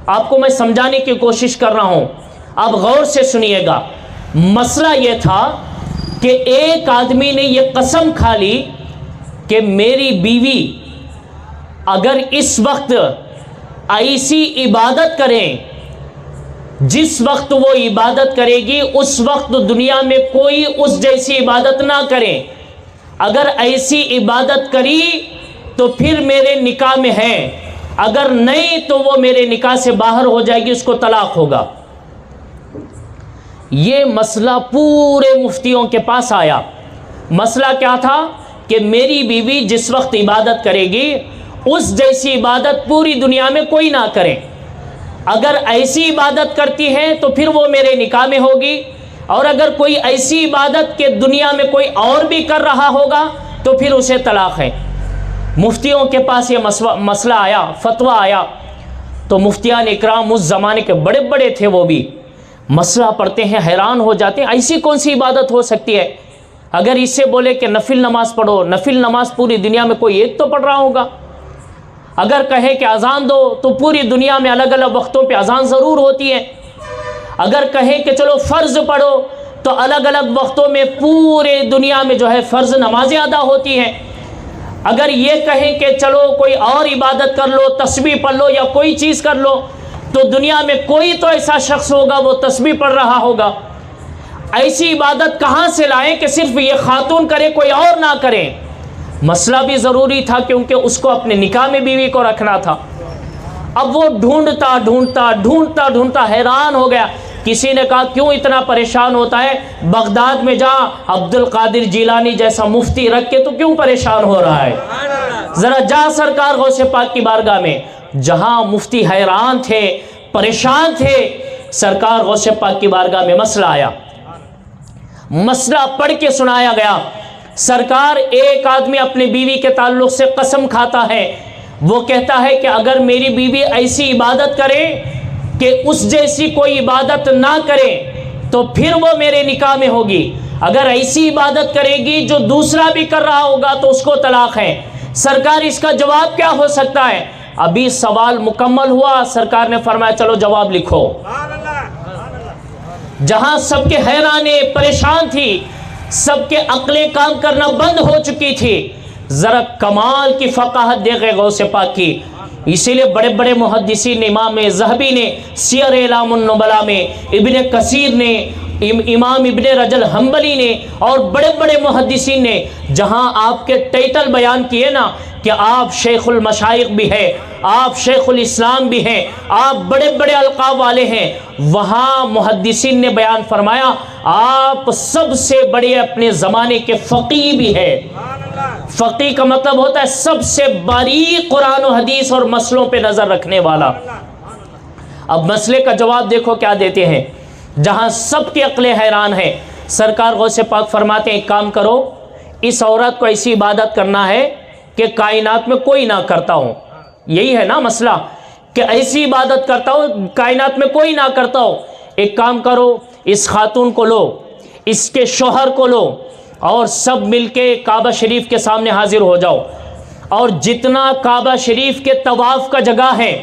آپ کو میں سمجھانے کی کوشش کر رہا ہوں، آپ غور سے سنیے گا۔ مسئلہ یہ تھا کہ ایک آدمی نے یہ قسم کھا لی کہ میری بیوی اگر اس وقت ایسی عبادت کریں جس وقت وہ عبادت کرے گی اس وقت دنیا میں کوئی اس جیسی عبادت نہ کرے، اگر ایسی عبادت کری تو پھر میرے نکاح میں ہے، اگر نہیں تو وہ میرے نکاح سے باہر ہو جائے گی، اس کو طلاق ہوگا۔ یہ مسئلہ پورے مفتیوں کے پاس آیا۔ مسئلہ کیا تھا کہ میری بیوی جس وقت عبادت کرے گی اس جیسی عبادت پوری دنیا میں کوئی نہ کرے، اگر ایسی عبادت کرتی ہے تو پھر وہ میرے نکاح میں ہوگی، اور اگر کوئی ایسی عبادت کہ دنیا میں کوئی اور بھی کر رہا ہوگا تو پھر اسے طلاق ہے۔ مفتیوں کے پاس یہ مسئلہ آیا، فتویٰ آیا، تو مفتیان اکرام اس زمانے کے بڑے بڑے تھے، وہ بھی مسئلہ پڑھتے ہیں، حیران ہو جاتے ہیں، ایسی کون سی عبادت ہو سکتی ہے؟ اگر اس سے بولے کہ نفل نماز پڑھو، نفل نماز پوری دنیا میں کوئی ایک تو پڑھ رہا ہوگا، اگر کہے کہ اذان دو تو پوری دنیا میں الگ الگ وقتوں پہ اذان ضرور ہوتی ہے، اگر کہے کہ چلو فرض پڑھو تو الگ الگ وقتوں میں پورے دنیا میں جو ہے فرض نمازیں ادا ہوتی ہیں، اگر یہ کہیں کہ چلو کوئی اور عبادت کر لو، تسبیح پڑھ لو یا کوئی چیز کر لو، تو دنیا میں کوئی تو ایسا شخص ہوگا وہ تسبیح پڑھ رہا ہوگا۔ ایسی عبادت کہاں سے لائیں کہ صرف یہ خاتون کرے کوئی اور نہ کرے؟ مسئلہ بھی ضروری تھا کیونکہ اس کو اپنے نکاح میں بیوی کو رکھنا تھا۔ اب وہ ڈھونڈتا حیران ہو گیا۔ کسی نے کہا کیوں اتنا پریشان ہوتا ہے، بغداد میں جا، عبد القادر جیلانی جیسا مفتی رکھ کے تو کیوں پریشان ہو رہا ہے، ذرا جا سرکار غوث پاک کی بارگاہ میں۔ جہاں مفتی حیران تھے، پریشان تھے، سرکار غوث پاک کی بارگاہ میں مسئلہ آیا، مسئلہ پڑھ کے سنایا گیا۔ سرکار ایک آدمی اپنے بیوی کے تعلق سے قسم کھاتا ہے، وہ کہتا ہے کہ اگر میری بیوی ایسی عبادت کرے کہ اس جیسی کوئی عبادت نہ کرے تو پھر وہ میرے نکاح میں ہوگی، اگر ایسی عبادت کرے گی جو دوسرا بھی کر رہا ہوگا تو اس کو طلاق ہے۔ سرکار اس کا جواب کیا ہو سکتا ہے؟ ابھی سوال مکمل ہوا، سرکار نے فرمایا چلو جواب لکھو۔ جہاں سب کے حیرانے پریشان تھی، سب کے عقلیں کام کرنا بند ہو چکی تھی، ذرا کمال کی فقاہت دیکھے غوث پاک کی۔ اسی لیے بڑے بڑے محدثین، امام ذہبی نے سیر اعلام النبلاء میں، ابن کثیر نے، امام ابن رجل حنبلی نے اور بڑے بڑے محدثین نے جہاں آپ کے ٹائٹل بیان کیے نا کہ آپ شیخ المشائخ بھی ہیں، آپ شیخ الاسلام بھی ہیں، آپ بڑے بڑے القاب والے ہیں، وہاں محدثین نے بیان فرمایا آپ سب سے بڑے اپنے زمانے کے فقیہ بھی ہیں۔ فقیہ کا مطلب ہوتا ہے سب سے باریک قرآن و حدیث اور مسئلوں پہ نظر رکھنے والا۔ اب مسئلے کا جواب دیکھو کیا دیتے ہیں، جہاں سب کی عقلیں حیران ہیں۔ سرکار غوث پاک فرماتے ہیں ایک کام کرو، اس عورت کو ایسی عبادت کرنا ہے کہ کائنات میں کوئی نہ کرتا ہو۔ یہی ہے نا مسئلہ کہ ایسی عبادت کرتا ہو کائنات میں کوئی نہ کرتا ہو۔ ایک کام کرو، اس خاتون کو لو، اس کے شوہر کو لو، اور سب مل کے کعبہ شریف کے سامنے حاضر ہو جاؤ، اور جتنا کعبہ شریف کے طواف کا جگہ ہے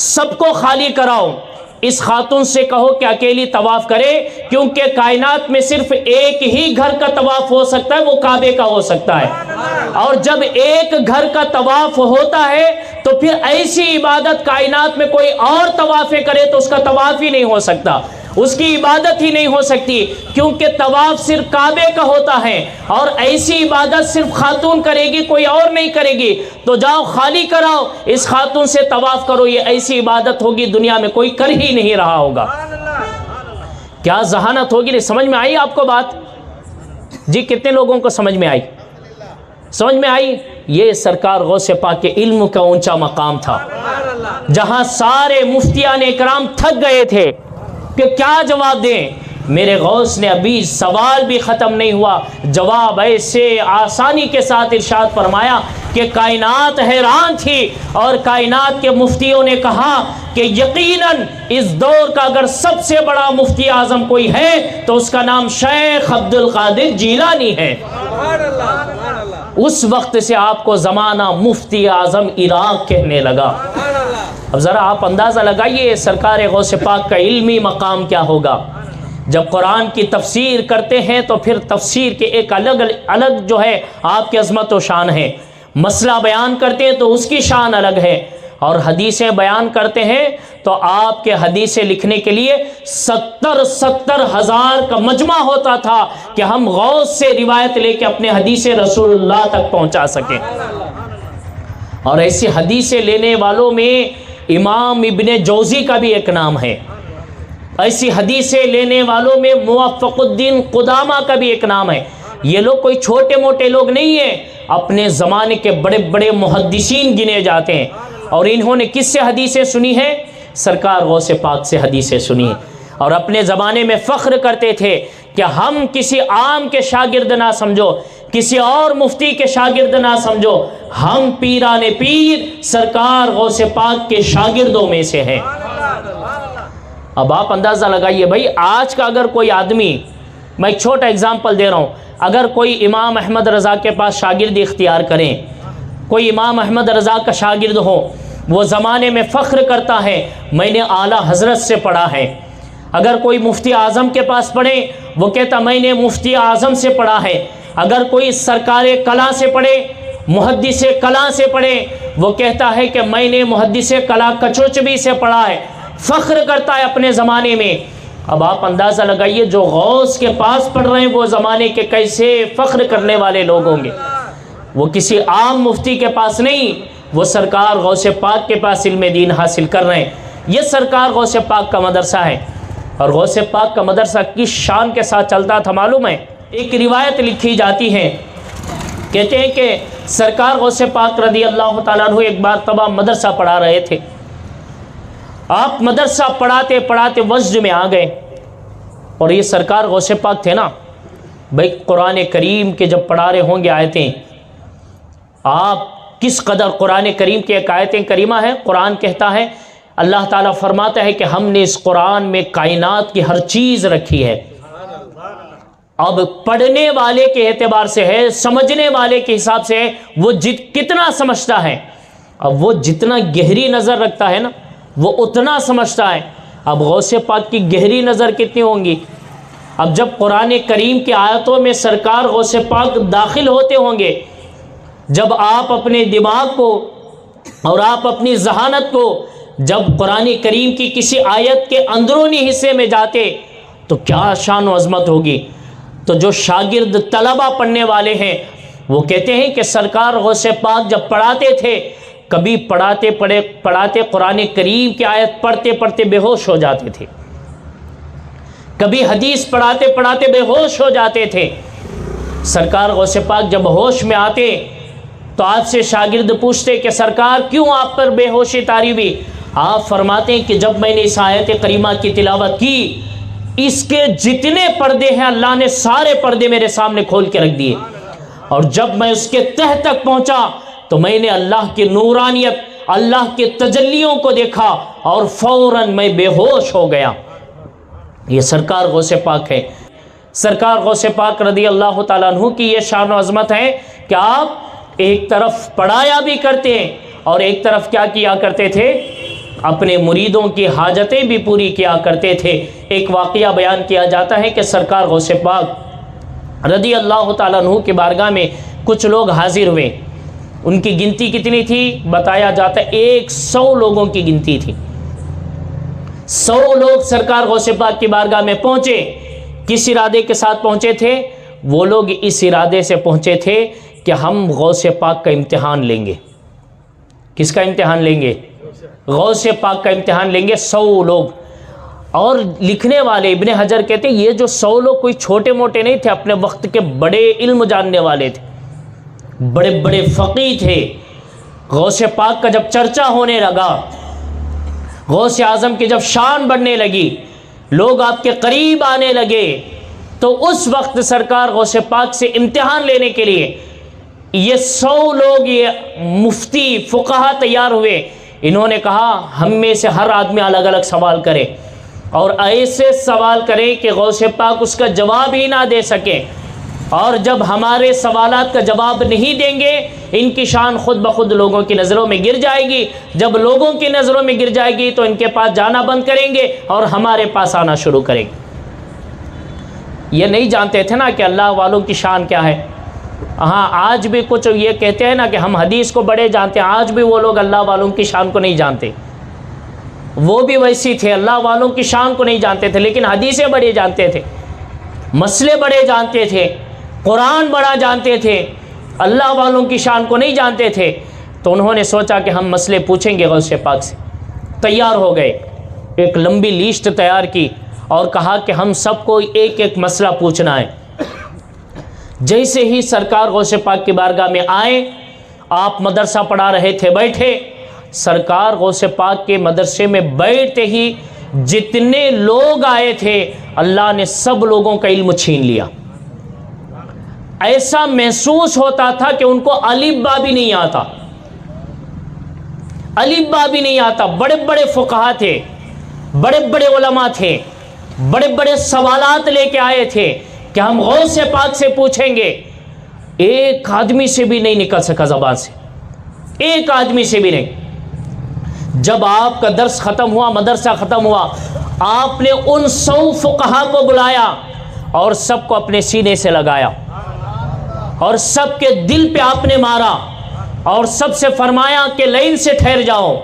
سب کو خالی کراؤ۔ اس خاتون سے کہو کہ اکیلی طواف کرے، کیونکہ کائنات میں صرف ایک ہی گھر کا طواف ہو سکتا ہے، وہ کعبے کا ہو سکتا ہے، اور جب ایک گھر کا طواف ہوتا ہے تو پھر ایسی عبادت کائنات میں کوئی اور طوافیں کرے تو اس کا طواف ہی نہیں ہو سکتا، اس کی عبادت ہی نہیں ہو سکتی، کیونکہ طواف صرف کعبے کا ہوتا ہے، اور ایسی عبادت صرف خاتون کرے گی، کوئی اور نہیں کرے گی۔ تو جاؤ خالی کراؤ، اس خاتون سے طواف کرو، یہ ایسی عبادت ہوگی دنیا میں کوئی کر ہی نہیں رہا ہوگا۔ کیا ذہانت ہوگی؟ نہیں سمجھ میں آئی آپ کو بات؟ جی کتنے لوگوں کو سمجھ میں آئی؟ سمجھ میں آئی؟ یہ سرکار غوث پاک کے علم کا اونچا مقام تھا، جہاں سارے مفتیان اکرام تھک گئے تھے، کہ کیا جواب دیں؟ میرے غوث نے ابھی سوال بھی ختم نہیں ہوا، جواب ایسے آسانی کے ساتھ ارشاد فرمایا کہ کائنات حیران تھی، اور کائنات کے مفتیوں نے کہا کہ یقیناً اس دور کا اگر سب سے بڑا مفتی اعظم کوئی ہے تو اس کا نام شیخ عبد القادر جیلانی ہے۔ اس وقت سے آپ کو زمانہ مفتی اعظم عراق کہنے لگا۔ اب ذرا آپ اندازہ لگائیے سرکار غوث پاک کا علمی مقام کیا ہوگا۔ جب قرآن کی تفسیر کرتے ہیں تو پھر تفسیر کے ایک الگ جو ہے آپ کی عظمت و شان ہے، مسئلہ بیان کرتے ہیں تو اس کی شان الگ ہے، اور حدیثیں بیان کرتے ہیں تو آپ کے حدیثیں لکھنے کے لیے 70 ہزار کا مجمع ہوتا تھا کہ ہم غوث سے روایت لے کے اپنے حدیث رسول اللہ تک پہنچا سکیں۔ اور ایسی حدیثیں لینے والوں میں امام ابن جوزی کا بھی ایک نام ہے، ایسی حدیثیں لینے والوں میں موفق الدین قدامہ کا بھی ایک نام ہے۔ یہ لوگ کوئی چھوٹے موٹے لوگ نہیں ہیں، اپنے زمانے کے بڑے بڑے محدثین گنے جاتے ہیں، اور انہوں نے کس سے حدیثیں سنی ہیں؟ سرکار غوث پاک سے حدیثیں سنی ہیں، اور اپنے زمانے میں فخر کرتے تھے کہ ہم کسی عام کے شاگرد نہ سمجھو، کسی اور مفتی کے شاگرد نہ سمجھو، ہم پیران پیر سرکار غوث پاک کے شاگردوں میں سے ہیں۔ اب آپ اندازہ لگائیے بھائی، آج کا اگر کوئی آدمی، میں ایک چھوٹا اگزامپل دے رہا ہوں، اگر کوئی امام احمد رضا کے پاس شاگردی اختیار کریں، کوئی امام احمد رضا کا شاگرد ہو، وہ زمانے میں فخر کرتا ہے میں نے اعلیٰ حضرت سے پڑھا ہے۔ اگر کوئی مفتی اعظم کے پاس پڑھے، وہ کہتا میں نے مفتی اعظم سے پڑھا ہے۔ اگر کوئی سرکار کلاں سے پڑھے، محدث کلاں سے پڑھے، وہ کہتا ہے کہ میں نے محدث کلاں کچوچبی سے پڑھا ہے، فخر کرتا ہے اپنے زمانے میں۔ اب آپ اندازہ لگائیے جو غوث کے پاس پڑھ رہے ہیں وہ زمانے کے کیسے فخر کرنے والے لوگ ہوں گے۔ وہ کسی عام مفتی کے پاس نہیں، وہ سرکار غوث پاک کے پاس علم دین حاصل کر رہے ہیں۔ یہ سرکار غوث پاک کا مدرسہ ہے، اور غوث پاک کا مدرسہ کس شان کے ساتھ چلتا تھا معلوم ہے؟ ایک روایت لکھی جاتی ہے، کہتے ہیں کہ سرکار غوث پاک رضی اللہ تعالیٰ عنہ ایک بار طبع مدرسہ پڑھا رہے تھے۔ آپ مدرسہ پڑھاتے پڑھاتے وجد میں آ گئے، اور یہ سرکار غوث پاک تھے نا بھائی، قرآن کریم کے جب پڑھا رہے ہوں گے آیتیں، آپ کس قدر قرآن کریم کی ایک آیتیں کریمہ ہے، قرآن کہتا ہے، اللہ تعالیٰ فرماتا ہے کہ ہم نے اس قرآن میں کائنات کی ہر چیز رکھی ہے۔ اب پڑھنے والے کے اعتبار سے ہے، سمجھنے والے کے حساب سے ہے، وہ کتنا سمجھتا ہے، اب وہ جتنا گہری نظر رکھتا ہے نا وہ اتنا سمجھتا ہے۔ اب غوث پاک کی گہری نظر کتنی ہوں گی؟ اب جب قرآن کریم کی آیتوں میں سرکار غوث پاک داخل ہوتے ہوں گے، جب آپ اپنے دماغ کو اور آپ اپنی ذہانت کو جب قرآن کریم کی کسی آیت کے اندرونی حصے میں جاتے تو کیا شان و عظمت ہوگی۔ تو جو شاگرد طلبہ پڑھنے والے ہیں وہ کہتے ہیں کہ سرکار غوث پاک جب پڑھاتے تھے، کبھی پڑھاتے قرآن کریم کی آیت پڑھتے پڑھتے بے ہوش ہو جاتے تھے، کبھی حدیث پڑھاتے پڑھاتے بے ہوش ہو جاتے تھے۔ سرکار غوث پاک جب ہوش میں آتے تو آپ سے شاگرد پوچھتے کہ سرکار کیوں آپ پر بے ہوشی طاری ہوئی؟ آپ فرماتے ہیں کہ جب میں نے اس آیت کریمہ کی تلاوت کی، اس کے جتنے پردے ہیں اللہ نے سارے پردے میرے سامنے کھول کے رکھ دیے، اور جب میں اس کے تہ تک پہنچا تو میں نے اللہ کی نورانیت، اللہ کے تجلیوں کو دیکھا، اور فوراً میں بے ہوش ہو گیا۔ یہ سرکار غوث پاک ہے۔ سرکار غوث پاک رضی اللہ تعالیٰ عنہ کی یہ شان و عظمت ہے کہ آپ ایک طرف پڑھایا بھی کرتے ہیں اور ایک طرف کیا کیا کرتے تھے؟ اپنے مریدوں کی حاجتیں بھی پوری کیا کرتے تھے۔ ایک واقعہ بیان کیا جاتا ہے کہ سرکار غوث پاک رضی اللہ تعالیٰ عنہ کی بارگاہ میں کچھ لوگ حاضر ہوئے۔ ان کی گنتی کتنی تھی؟ بتایا جاتا ہے 100 لوگوں کی گنتی تھی۔ 100 لوگ سرکار غوث پاک کی بارگاہ میں پہنچے۔ کس ارادے کے ساتھ پہنچے تھے؟ وہ لوگ اس ارادے سے پہنچے تھے کہ ہم غوث پاک کا امتحان لیں گے۔ کس کا امتحان لیں گے؟ غوث پاک کا امتحان لیں گے 100 لوگ۔ اور لکھنے والے ابن حجر کہتے ہیں یہ جو 100 لوگ کوئی چھوٹے موٹے نہیں تھے، اپنے وقت کے بڑے علم جاننے والے تھے، بڑے بڑے فقیہ تھے۔ غوث پاک کا جب چرچا ہونے لگا، غوث اعظم کی جب شان بڑھنے لگی، لوگ آپ کے قریب آنے لگے تو اس وقت سرکار غوث پاک سے امتحان لینے کے لیے یہ 100 لوگ، یہ مفتی فقہا تیار ہوئے. انہوں نے کہا ہم میں سے ہر آدمی الگ الگ سوال کرے اور ایسے سوال کرے کہ غوث پاک اس کا جواب ہی نہ دے سکے، اور جب ہمارے سوالات کا جواب نہیں دیں گے ان کی شان خود بخود لوگوں کی نظروں میں گر جائے گی. جب لوگوں کی نظروں میں گر جائے گی تو ان کے پاس جانا بند کریں گے اور ہمارے پاس آنا شروع کریں گے. یہ نہیں جانتے تھے نا کہ اللہ والوں کی شان کیا ہے. ہاں آج بھی کچھ یہ کہتے ہیں نا کہ ہم حدیث کو بڑے جانتے ہیں، آج بھی وہ لوگ اللہ والوں کی شان کو نہیں جانتے. وہ بھی ویسی تھے، اللہ والوں کی شان کو نہیں جانتے تھے لیکن حدیثیں بڑے جانتے تھے، مسئلے بڑے جانتے تھے، قرآن بڑا جانتے تھے، اللہ والوں کی شان کو نہیں جانتے تھے. تو انہوں نے سوچا کہ ہم مسئلے پوچھیں گے غوث پاک سے. تیار ہو گئے، ایک لمبی لیسٹ تیار کی اور کہا کہ ہم سب کو ایک ایک مسئلہ پوچھنا ہے. جیسے ہی سرکار غوث پاک کی بارگاہ میں آئے، آپ مدرسہ پڑھا رہے تھے، بیٹھے. سرکار غوث پاک کے مدرسے میں بیٹھتے ہی جتنے لوگ آئے تھے اللہ نے سب لوگوں کا علم چھین لیا. ایسا محسوس ہوتا تھا کہ ان کو الف با بھی نہیں آتا، الف با بھی نہیں آتا. بڑے بڑے فقہا تھے، بڑے بڑے علماء تھے، بڑے بڑے سوالات لے کے آئے تھے کہ ہم غوث پاک سے پوچھیں گے. ایک آدمی سے بھی نہیں نکل سکا زبان سے، ایک آدمی سے بھی نہیں. جب آپ کا درس ختم ہوا، مدرسہ ختم ہوا، آپ نے ان 100 فقہا کو بلایا اور سب کو اپنے سینے سے لگایا اور سب کے دل پہ آپ نے مارا اور سب سے فرمایا کہ لائن سے ٹھہر جاؤ.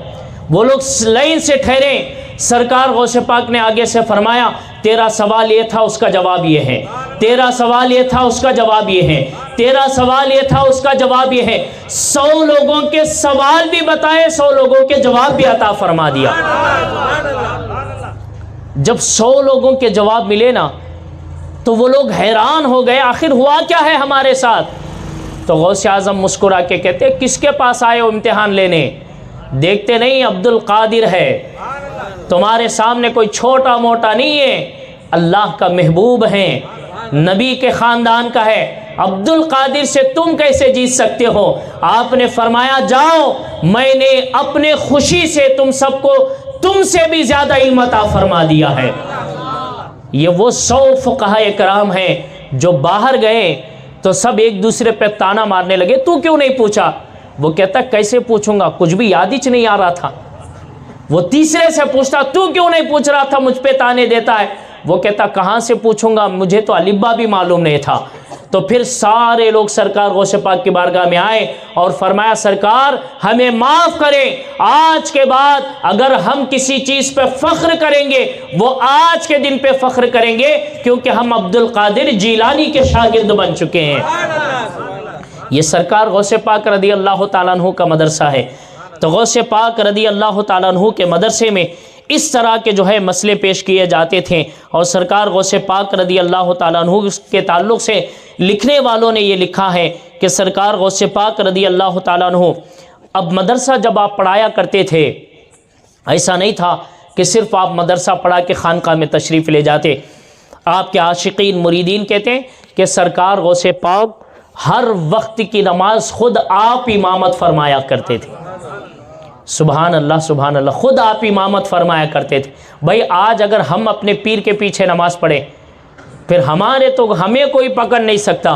وہ لوگ لائن سے ٹھہرے. سرکار غوث پاک نے آگے سے فرمایا تیرا سوال یہ تھا اس کا جواب یہ ہے، تیرا سوال یہ تھا اس کا جواب یہ ہے، تیرا سوال یہ تھا اس کا جواب یہ ہے. 100 لوگوں کے سوال بھی بتائے، 100 لوگوں کے جواب بھی عطا فرما دیا. جب 100 لوگوں کے جواب ملے نا تو وہ لوگ حیران ہو گئے، آخر ہوا کیا ہے ہمارے ساتھ. تو غوث اعظم مسکرا کے کہتے کس کے پاس آئے ہو امتحان لینے؟ دیکھتے نہیں عبد القادر ہے، تمہارے سامنے کوئی چھوٹا موٹا نہیں ہے، اللہ کا محبوب ہے، نبی کے خاندان کا ہے. عبد القادر سے تم کیسے جیت سکتے ہو؟ آپ نے فرمایا جاؤ، میں نے اپنے خوشی سے تم سب کو تم سے بھی زیادہ علم عطا فرما دیا ہے. یہ وہ 100 فقہاء کرام ہیں جو باہر گئے تو سب ایک دوسرے پہ تانا مارنے لگے تو کیوں نہیں پوچھا؟ وہ کہتا کیسے پوچھوں گا، کچھ بھی یاد ہی نہیں آ رہا تھا. وہ تیسرے سے پوچھتا تو کیوں نہیں پوچھ رہا تھا، مجھ پہ تانے دیتا ہے. وہ کہتا کہاں سے پوچھوں گا، مجھے تو الف با بھی معلوم نہیں تھا. تو پھر سارے لوگ سرکار غوث پاک کی بارگاہ میں آئے اور فرمایا سرکار ہمیں معاف کریں، آج کے بعد اگر ہم کسی چیز پہ فخر کریں گے وہ آج کے دن پہ فخر کریں گے کیونکہ ہم عبد القادر جیلانی کے شاگرد بن چکے ہیں. یہ سرکار غوث پاک رضی اللہ تعالیٰ عنہ کا مدرسہ ہے. تو غوث پاک رضی اللہ تعالیٰ عنہ کے مدرسے میں اس طرح کے جو ہے مسئلے پیش کیے جاتے تھے. اور سرکار غوث پاک رضی اللہ تعالیٰ عنہ کے تعلق سے لکھنے والوں نے یہ لکھا ہے کہ سرکار غوث پاک رضی اللہ تعالیٰ عنہ اب مدرسہ جب آپ پڑھایا کرتے تھے ایسا نہیں تھا کہ صرف آپ مدرسہ پڑھا کے خانقاہ میں تشریف لے جاتے. آپ کے عاشقین مریدین کہتے ہیں کہ سرکار غوث پاک ہر وقت کی نماز خود آپ امامت فرمایا کرتے تھے. سبحان اللہ سبحان اللہ، خود آپ امامت فرمایا کرتے تھے. بھائی آج اگر ہم اپنے پیر کے پیچھے نماز پڑھیں پھر ہمیں کوئی پکڑ نہیں سکتا،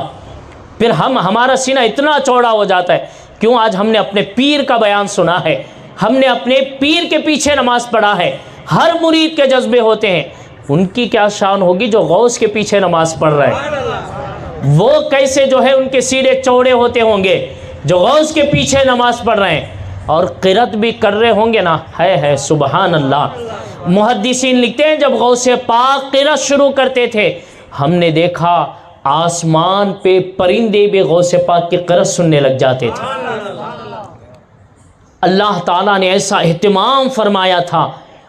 پھر ہمارا سینہ اتنا چوڑا ہو جاتا ہے. کیوں؟ آج ہم نے اپنے پیر کا بیان سنا ہے، ہم نے اپنے پیر کے پیچھے نماز پڑھا ہے. ہر مرید کے جذبے ہوتے ہیں، ان کی کیا شان ہوگی جو غوث کے پیچھے نماز پڑھ رہے ہیں؟ وہ کیسے جو ہے ان کے سینے چوڑے ہوتے ہوں گے جو غوث کے پیچھے نماز پڑھ رہے ہیں اور قرات بھی کر رہے ہوں گے نا. ہے سبحان اللہ. محدثین لکھتے ہیں جب غوث پاک قرات شروع کرتے تھے ہم نے دیکھا آسمان پہ پرندے بھی غوث پاک کی قرات سننے لگ جاتے تھے. اللہ تعالیٰ نے ایسا اہتمام فرمایا تھا،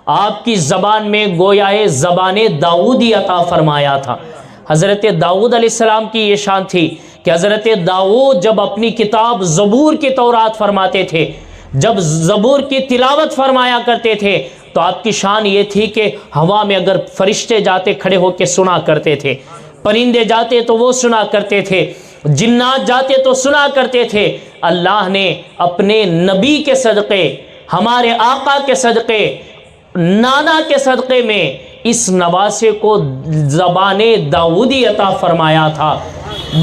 آپ کی زبان میں گویا زبان داؤدی عطا فرمایا تھا. حضرت داؤد علیہ السلام کی یہ شان تھی کہ حضرت داؤد جب اپنی کتاب زبور کی تورات فرماتے تھے، جب زبور کی تلاوت فرمایا کرتے تھے تو آپ کی شان یہ تھی کہ ہوا میں اگر فرشتے جاتے کھڑے ہو کے سنا کرتے تھے، پرندے جاتے تو وہ سنا کرتے تھے، جنات جاتے تو سنا کرتے تھے۔ اللہ نے اپنے نبی کے صدقے، ہمارے آقا کے صدقے، نانا کے صدقے میں اس نواسے کو زبان داؤدی عطا فرمایا تھا۔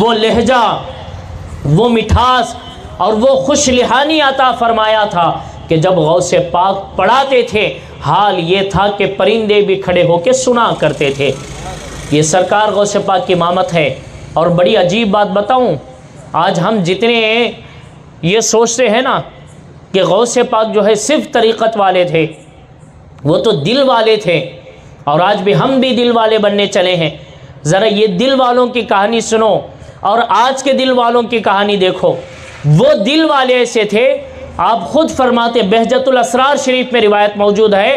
وہ لہجہ، وہ مٹھاس اور وہ خوش لحانی عطا فرمایا تھا کہ جب غوث پاک پڑھاتے تھے حال یہ تھا کہ پرندے بھی کھڑے ہو کے سنا کرتے تھے۔ یہ سرکار غوث پاک کی امامت ہے۔ اور بڑی عجیب بات بتاؤں، آج ہم جتنے یہ سوچتے ہیں نا کہ غوث پاک جو ہے صرف طریقت والے تھے، وہ تو دل والے تھے، اور آج بھی ہم بھی دل والے بننے چلے ہیں۔ ذرا یہ دل والوں کی کہانی سنو اور آج کے دل والوں کی کہانی دیکھو۔ وہ دل والے ایسے تھے، آپ خود فرماتے، بہجت الاسرار شریف میں روایت موجود ہے،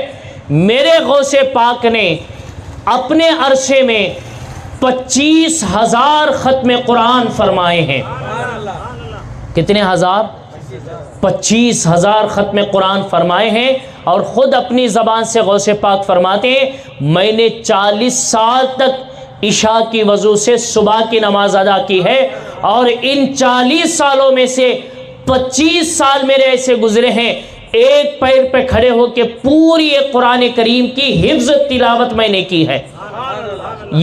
میرے غوث پاک نے اپنے عرصے میں 25,000 ختم قرآن فرمائے ہیں۔ کتنے ہزار؟ 25,000 ختم قرآن فرمائے ہیں۔ اور خود اپنی زبان سے غوث پاک فرماتے ہیں، میں نے 40 سال تک عشاء کی وضو سے صبح کی نماز ادا کی ہے، اور ان 40 سالوں میں سے 25 سال میرے ایسے گزرے ہیں ایک پیر پہ کھڑے ہو کے پوری قرآن کریم کی حفظ تلاوت میں نے کی ہے۔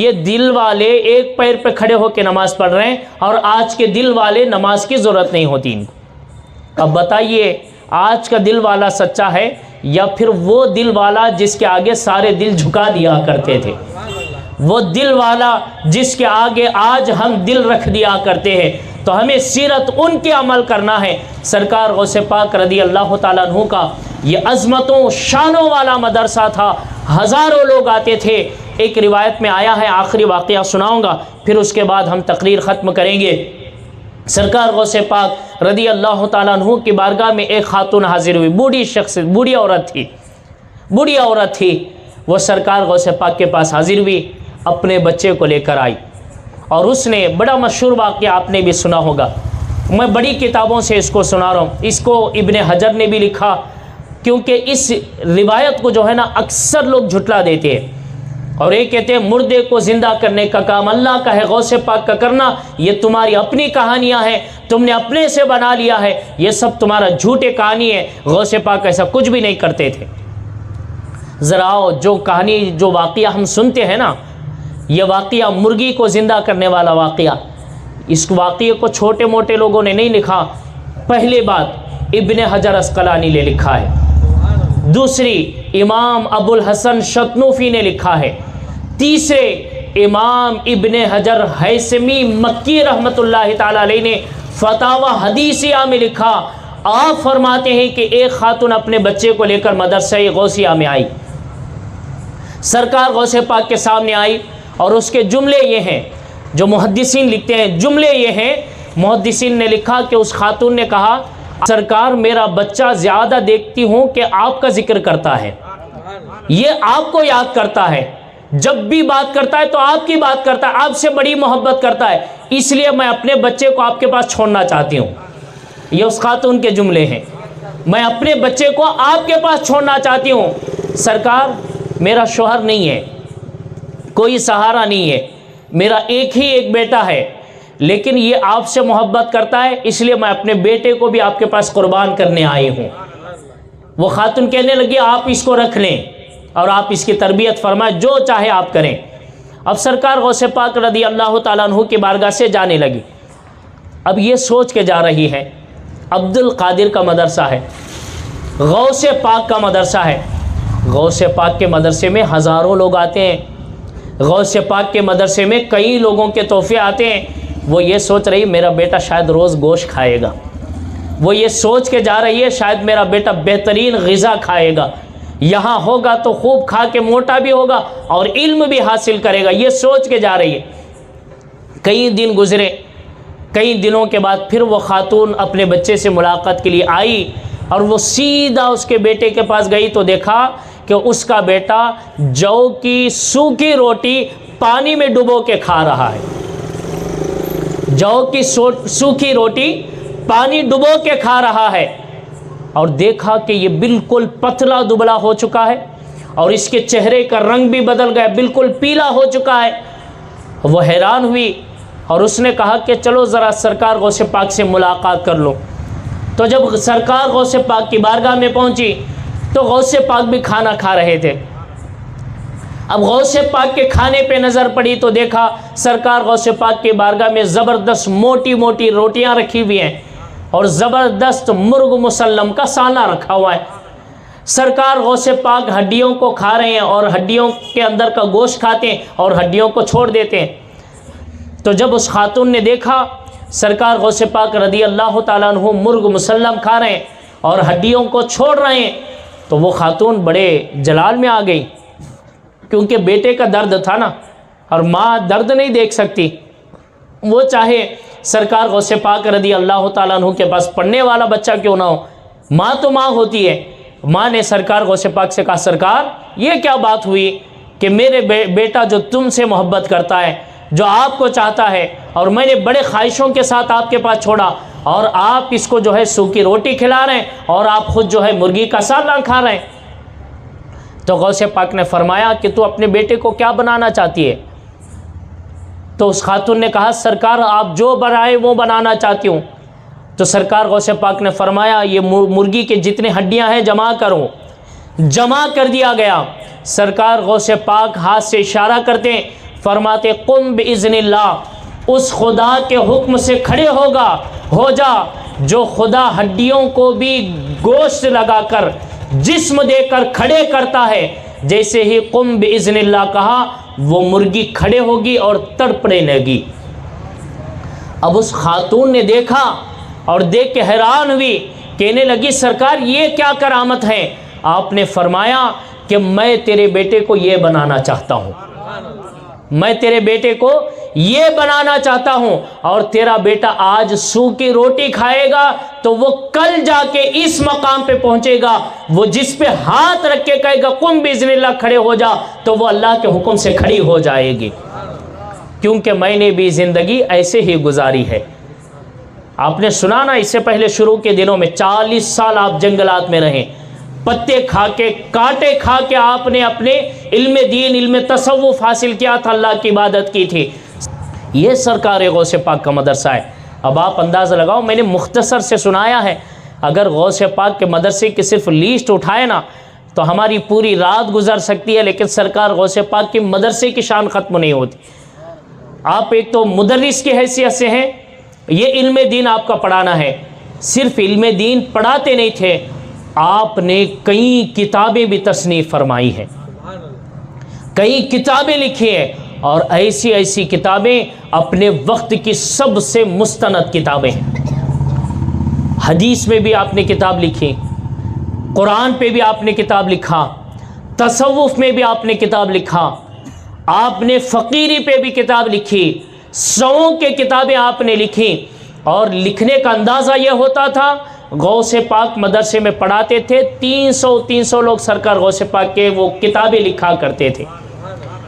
یہ دل والے ایک پیر پہ کھڑے ہو کے نماز پڑھ رہے ہیں، اور آج کے دل والے نماز کی ضرورت نہیں ہوتی ان کو۔ اب بتائیے آج کا دل والا سچا ہے یا پھر وہ دل والا جس کے آگے سارے دل جھکا دیا کرتے تھے، وہ دل والا جس کے آگے آج ہم دل رکھ دیا کرتے ہیں؟ تو ہمیں سیرت ان کے عمل کرنا ہے۔ سرکار غوث پاک رضی اللہ تعالیٰ عنہ کا یہ عظمتوں شانوں والا مدرسہ تھا، ہزاروں لوگ آتے تھے۔ ایک روایت میں آیا ہے، آخری واقعہ سناؤں گا پھر اس کے بعد ہم تقریر ختم کریں گے۔ سرکار غوث پاک رضی اللہ تعالیٰ عنہ کی بارگاہ میں ایک خاتون حاضر ہوئی، بوڑھی عورت تھی۔ وہ سرکار غوث پاک کے پاس حاضر ہوئی، اپنے بچے کو لے کر آئی، اور اس نے بڑا مشہور واقعہ آپ نے بھی سنا ہوگا، میں بڑی کتابوں سے اس کو سنا رہا ہوں، اس کو ابن حجر نے بھی لکھا، کیونکہ اس روایت کو جو ہے نا اکثر لوگ جھٹلا دیتے ہیں، اور یہ کہتے ہیں مردے کو زندہ کرنے کا کام اللہ کا ہے، غوث پاک کا کرنا یہ تمہاری اپنی کہانیاں ہیں، تم نے اپنے سے بنا لیا ہے، یہ سب تمہارا جھوٹے کہانی ہے، غوث پاک ایسا کچھ بھی نہیں کرتے تھے۔ ذرا جو کہانی، جو واقعہ ہم سنتے ہیں نا، یہ واقعہ مرغی کو زندہ کرنے والا واقعہ، اس واقعے کو چھوٹے موٹے لوگوں نے نہیں لکھا۔ پہلی بات ابن حجر اسقلانی نے لکھا ہے، دوسری امام ابو الحسن شطنوفی نے لکھا ہے، تیسرے امام ابن حجر ہیثمی مکی رحمۃ اللہ تعالی علیہ نے فتاوی حدیثیہ میں لکھا۔ آپ فرماتے ہیں کہ ایک خاتون اپنے بچے کو لے کر مدرسہ غوثیہ میں آئی، سرکار غوث پاک کے سامنے آئی، اور اس کے جملے یہ ہیں جو محدثین لکھتے ہیں، جملے یہ ہیں، محدثین نے لکھا کہ اس خاتون نے کہا، سرکار میرا بچہ زیادہ دیکھتی ہوں کہ آپ کا ذکر کرتا ہے، یہ آپ کو یاد کرتا ہے، جب بھی بات کرتا ہے تو آپ کی بات کرتا ہے، آپ سے بڑی محبت کرتا ہے، اس لیے میں اپنے بچے کو آپ کے پاس چھوڑنا چاہتی ہوں۔ یہ اس خاتون کے جملے ہیں، میں اپنے بچے کو آپ کے پاس چھوڑنا چاہتی ہوں، سرکار میرا شوہر نہیں ہے، کوئی سہارا نہیں ہے، میرا ایک ہی ایک بیٹا ہے، لیکن یہ آپ سے محبت کرتا ہے، اس لیے میں اپنے بیٹے کو بھی آپ کے پاس قربان کرنے آئی ہوں۔ وہ خاتون کہنے لگی آپ اس کو رکھ لیں اور آپ اس کی تربیت فرمائیں، جو چاہے آپ کریں۔ اب سرکار غوث پاک رضی اللہ تعالیٰ عنہ کی بارگاہ سے جانے لگی، اب یہ سوچ کے جا رہی ہے عبد القادر کا مدرسہ ہے، غوث پاک کا مدرسہ ہے، غوث پاک کے مدرسے میں ہزاروں لوگ آتے ہیں، غوث پاک کے مدرسے میں کئی لوگوں کے تحفے آتے ہیں۔ وہ یہ سوچ رہی میرا بیٹا شاید روز گوشت کھائے گا، وہ یہ سوچ کے جا رہی ہے شاید میرا بیٹا بہترین غذا کھائے گا، یہاں ہوگا تو خوب کھا کے موٹا بھی ہوگا اور علم بھی حاصل کرے گا، یہ سوچ کے جا رہی ہے۔ کئی دن گزرے، کئی دنوں کے بعد پھر وہ خاتون اپنے بچے سے ملاقات کے لیے آئی، اور وہ سیدھا اس کے بیٹے کے پاس گئی تو دیکھا کہ اس کا بیٹا جو کی سوکھی روٹی پانی میں ڈبو کے کھا رہا ہے، جو کی سوکھی روٹی پانی ڈبو کے کھا رہا ہے، اور دیکھا کہ یہ بالکل پتلا دبلا ہو چکا ہے، اور اس کے چہرے کا رنگ بھی بدل گیا، بالکل پیلا ہو چکا ہے۔ وہ حیران ہوئی اور اس نے کہا کہ چلو ذرا سرکار غوث پاک سے ملاقات کر لو۔ تو جب سرکار غوث پاک کی بارگاہ میں پہنچی تو غوث پاک بھی کھانا کھا رہے تھے۔ اب غوث پاک کے کھانے پہ نظر پڑی تو دیکھا سرکار غوث پاک کی بارگاہ میں زبردست موٹی موٹی روٹیاں رکھی ہوئی ہیں اور زبردست مرغ مسلم کا سالہ رکھا ہوا ہے۔ سرکار غوث پاک ہڈیوں کو کھا رہے ہیں اور ہڈیوں کے اندر کا گوشت کھاتے ہیں اور ہڈیوں کو چھوڑ دیتے ہیں۔ تو جب اس خاتون نے دیکھا سرکار غوث پاک رضی اللہ تعالیٰ عنہ مرغ مسلم کھا رہے ہیں اور ہڈیوں کو چھوڑ رہے ہیں تو وہ خاتون بڑے جلال میں آ گئی، کیونکہ بیٹے کا درد تھا نا، اور ماں درد نہیں دیکھ سکتی۔ وہ چاہے سرکار غوث پاک رضی اللہ تعالیٰ عنہ کے پاس پڑھنے والا بچہ کیوں نہ ہو، ماں تو ماں ہوتی ہے۔ ماں نے سرکار غوث پاک سے کہا سرکار یہ کیا بات ہوئی کہ میرے بیٹا جو تم سے محبت کرتا ہے، جو آپ کو چاہتا ہے، اور میں نے بڑے خواہشوں کے ساتھ آپ کے پاس چھوڑا اور آپ اس کو جو ہے سوکھی روٹی کھلا رہے ہیں اور آپ خود جو ہے مرغی کا سالن کھا رہے ہیں۔ تو غوث پاک نے فرمایا کہ تو اپنے بیٹے کو کیا بنانا چاہتی ہے؟ تو اس خاتون نے کہا سرکار آپ جو بنائے وہ بنانا چاہتی ہوں۔ تو سرکار غوث پاک نے فرمایا یہ مرغی کے جتنے ہڈیاں ہیں جمع کرو۔ جمع کر دیا گیا۔ سرکار غوث پاک ہاتھ سے اشارہ کرتے ہیں، فرماتے قم باذن اللہ، اس خدا کے حکم سے کھڑے ہو جا جو خدا ہڈیوں کو بھی گوشت لگا کر جسم دے کر کھڑے کرتا ہے۔ جیسے ہی قم باذن اللہ کہا وہ مرغی کھڑے ہوگی اور تڑپنے لگی۔ اب اس خاتون نے دیکھا اور دیکھ کے حیران ہوئی، کہنے لگی سرکار یہ کیا کرامت ہے؟ آپ نے فرمایا کہ میں تیرے بیٹے کو یہ بنانا چاہتا ہوں، میں تیرے بیٹے کو یہ بنانا چاہتا ہوں، اور تیرا بیٹا آج سوکھی روٹی کھائے گا تو وہ کل جا کے اس مقام پہ پہنچے گا، وہ جس پہ ہاتھ رکھ کے کہے گا قم باذن اللہ کھڑے ہو جا، تو وہ اللہ کے حکم سے کھڑی ہو جائے گی۔ کیونکہ میں نے بھی زندگی ایسے ہی گزاری ہے۔ آپ نے سنا نا اس سے پہلے شروع کے دنوں میں 40 سال آپ جنگلات میں رہے، پتے کھا کے کانٹے کھا کے آپ نے اپنے علم دین علم تصوف حاصل کیا تھا، اللہ کی عبادت کی تھی۔ یہ سرکار غوث پاک کا مدرسہ ہے۔ اب آپ اندازہ لگاؤ، میں نے مختصر سے سنایا ہے، اگر غوث پاک کے مدرسے کی صرف لیسٹ اٹھائے نا تو ہماری پوری رات گزر سکتی ہے، لیکن سرکار غوث پاک کے مدرسے کی شان ختم نہیں ہوتی۔ آپ ایک تو مدرس کی حیثیت سے ہیں، یہ علم دین آپ کا پڑھانا ہے، صرف علم دین پڑھاتے نہیں تھے، آپ نے کئی کتابیں بھی تصنیف فرمائی ہیں، کئی کتابیں لکھی ہیں، اور ایسی ایسی کتابیں اپنے وقت کی سب سے مستند کتابیں ہیں۔ حدیث میں بھی آپ نے کتاب لکھی، قرآن پہ بھی آپ نے کتاب لکھا، تصوف میں بھی آپ نے کتاب لکھا، آپ نے فقیری پہ بھی کتاب لکھی، سووں کے کتابیں آپ نے لکھی، اور لکھنے کا اندازہ یہ ہوتا تھا غوث پاک مدرسے میں پڑھاتے تھے، 300 لوگ سرکار غوث پاک کے وہ کتابیں لکھا کرتے تھے۔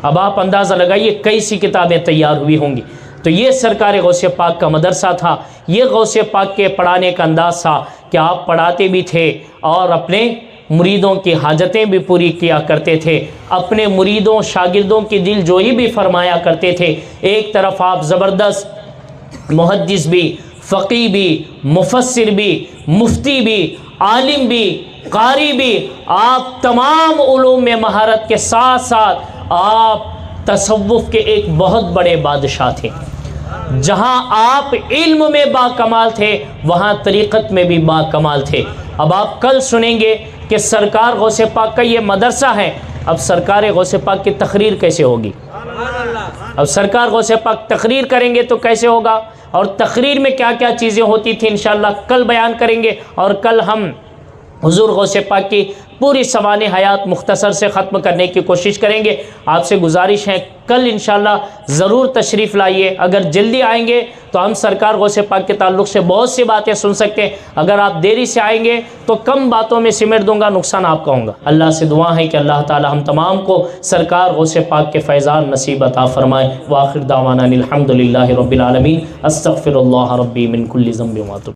اب آپ اندازہ لگائیے کیسی کتابیں تیار ہوئی ہوں گی۔ تو یہ سرکار غوث پاک کا مدرسہ تھا، یہ غوث پاک کے پڑھانے کا انداز تھا کہ آپ پڑھاتے بھی تھے اور اپنے مریدوں کی حاجتیں بھی پوری کیا کرتے تھے، اپنے مریدوں شاگردوں کی دل جوئی بھی فرمایا کرتے تھے۔ ایک طرف آپ زبردست محدث بھی، فقی بھی، مفسر بھی، مفتی بھی، عالم بھی، قاری بھی، آپ تمام علوم میں مہارت کے ساتھ ساتھ آپ تصوف کے ایک بہت بڑے بادشاہ تھے۔ جہاں آپ علم میں با کمال تھے وہاں طریقت میں بھی با کمال تھے۔ اب آپ کل سنیں گے کہ سرکار غوث پاک کا یہ مدرسہ ہے، اب سرکار غوث پاک کی تقریر کیسے ہوگی؟ اب سرکار غوث پاک تقریر کریں گے تو کیسے ہوگا، اور تقریر میں کیا کیا چیزیں ہوتی تھیں انشاءاللہ کل بیان کریں گے، اور کل ہم حضور غوث پاک کی پوری سوانح حیات مختصر سے ختم کرنے کی کوشش کریں گے۔ آپ سے گزارش ہے کل انشاءاللہ ضرور تشریف لائیے، اگر جلدی آئیں گے تو ہم سرکار غوث پاک کے تعلق سے بہت سی باتیں سن سکتے ہیں، اگر آپ دیری سے آئیں گے تو کم باتوں میں سمیٹ دوں گا، نقصان آپ کا ہوگا۔ اللہ سے دعا ہے کہ اللہ تعالی ہم تمام کو سرکار غوث پاک کے فیضان نصیب عطا فرمائے۔ وآخر دعوانا الحمدللہ رب العالمین، استغفر اللہ ربی من کل ذنب واتوب۔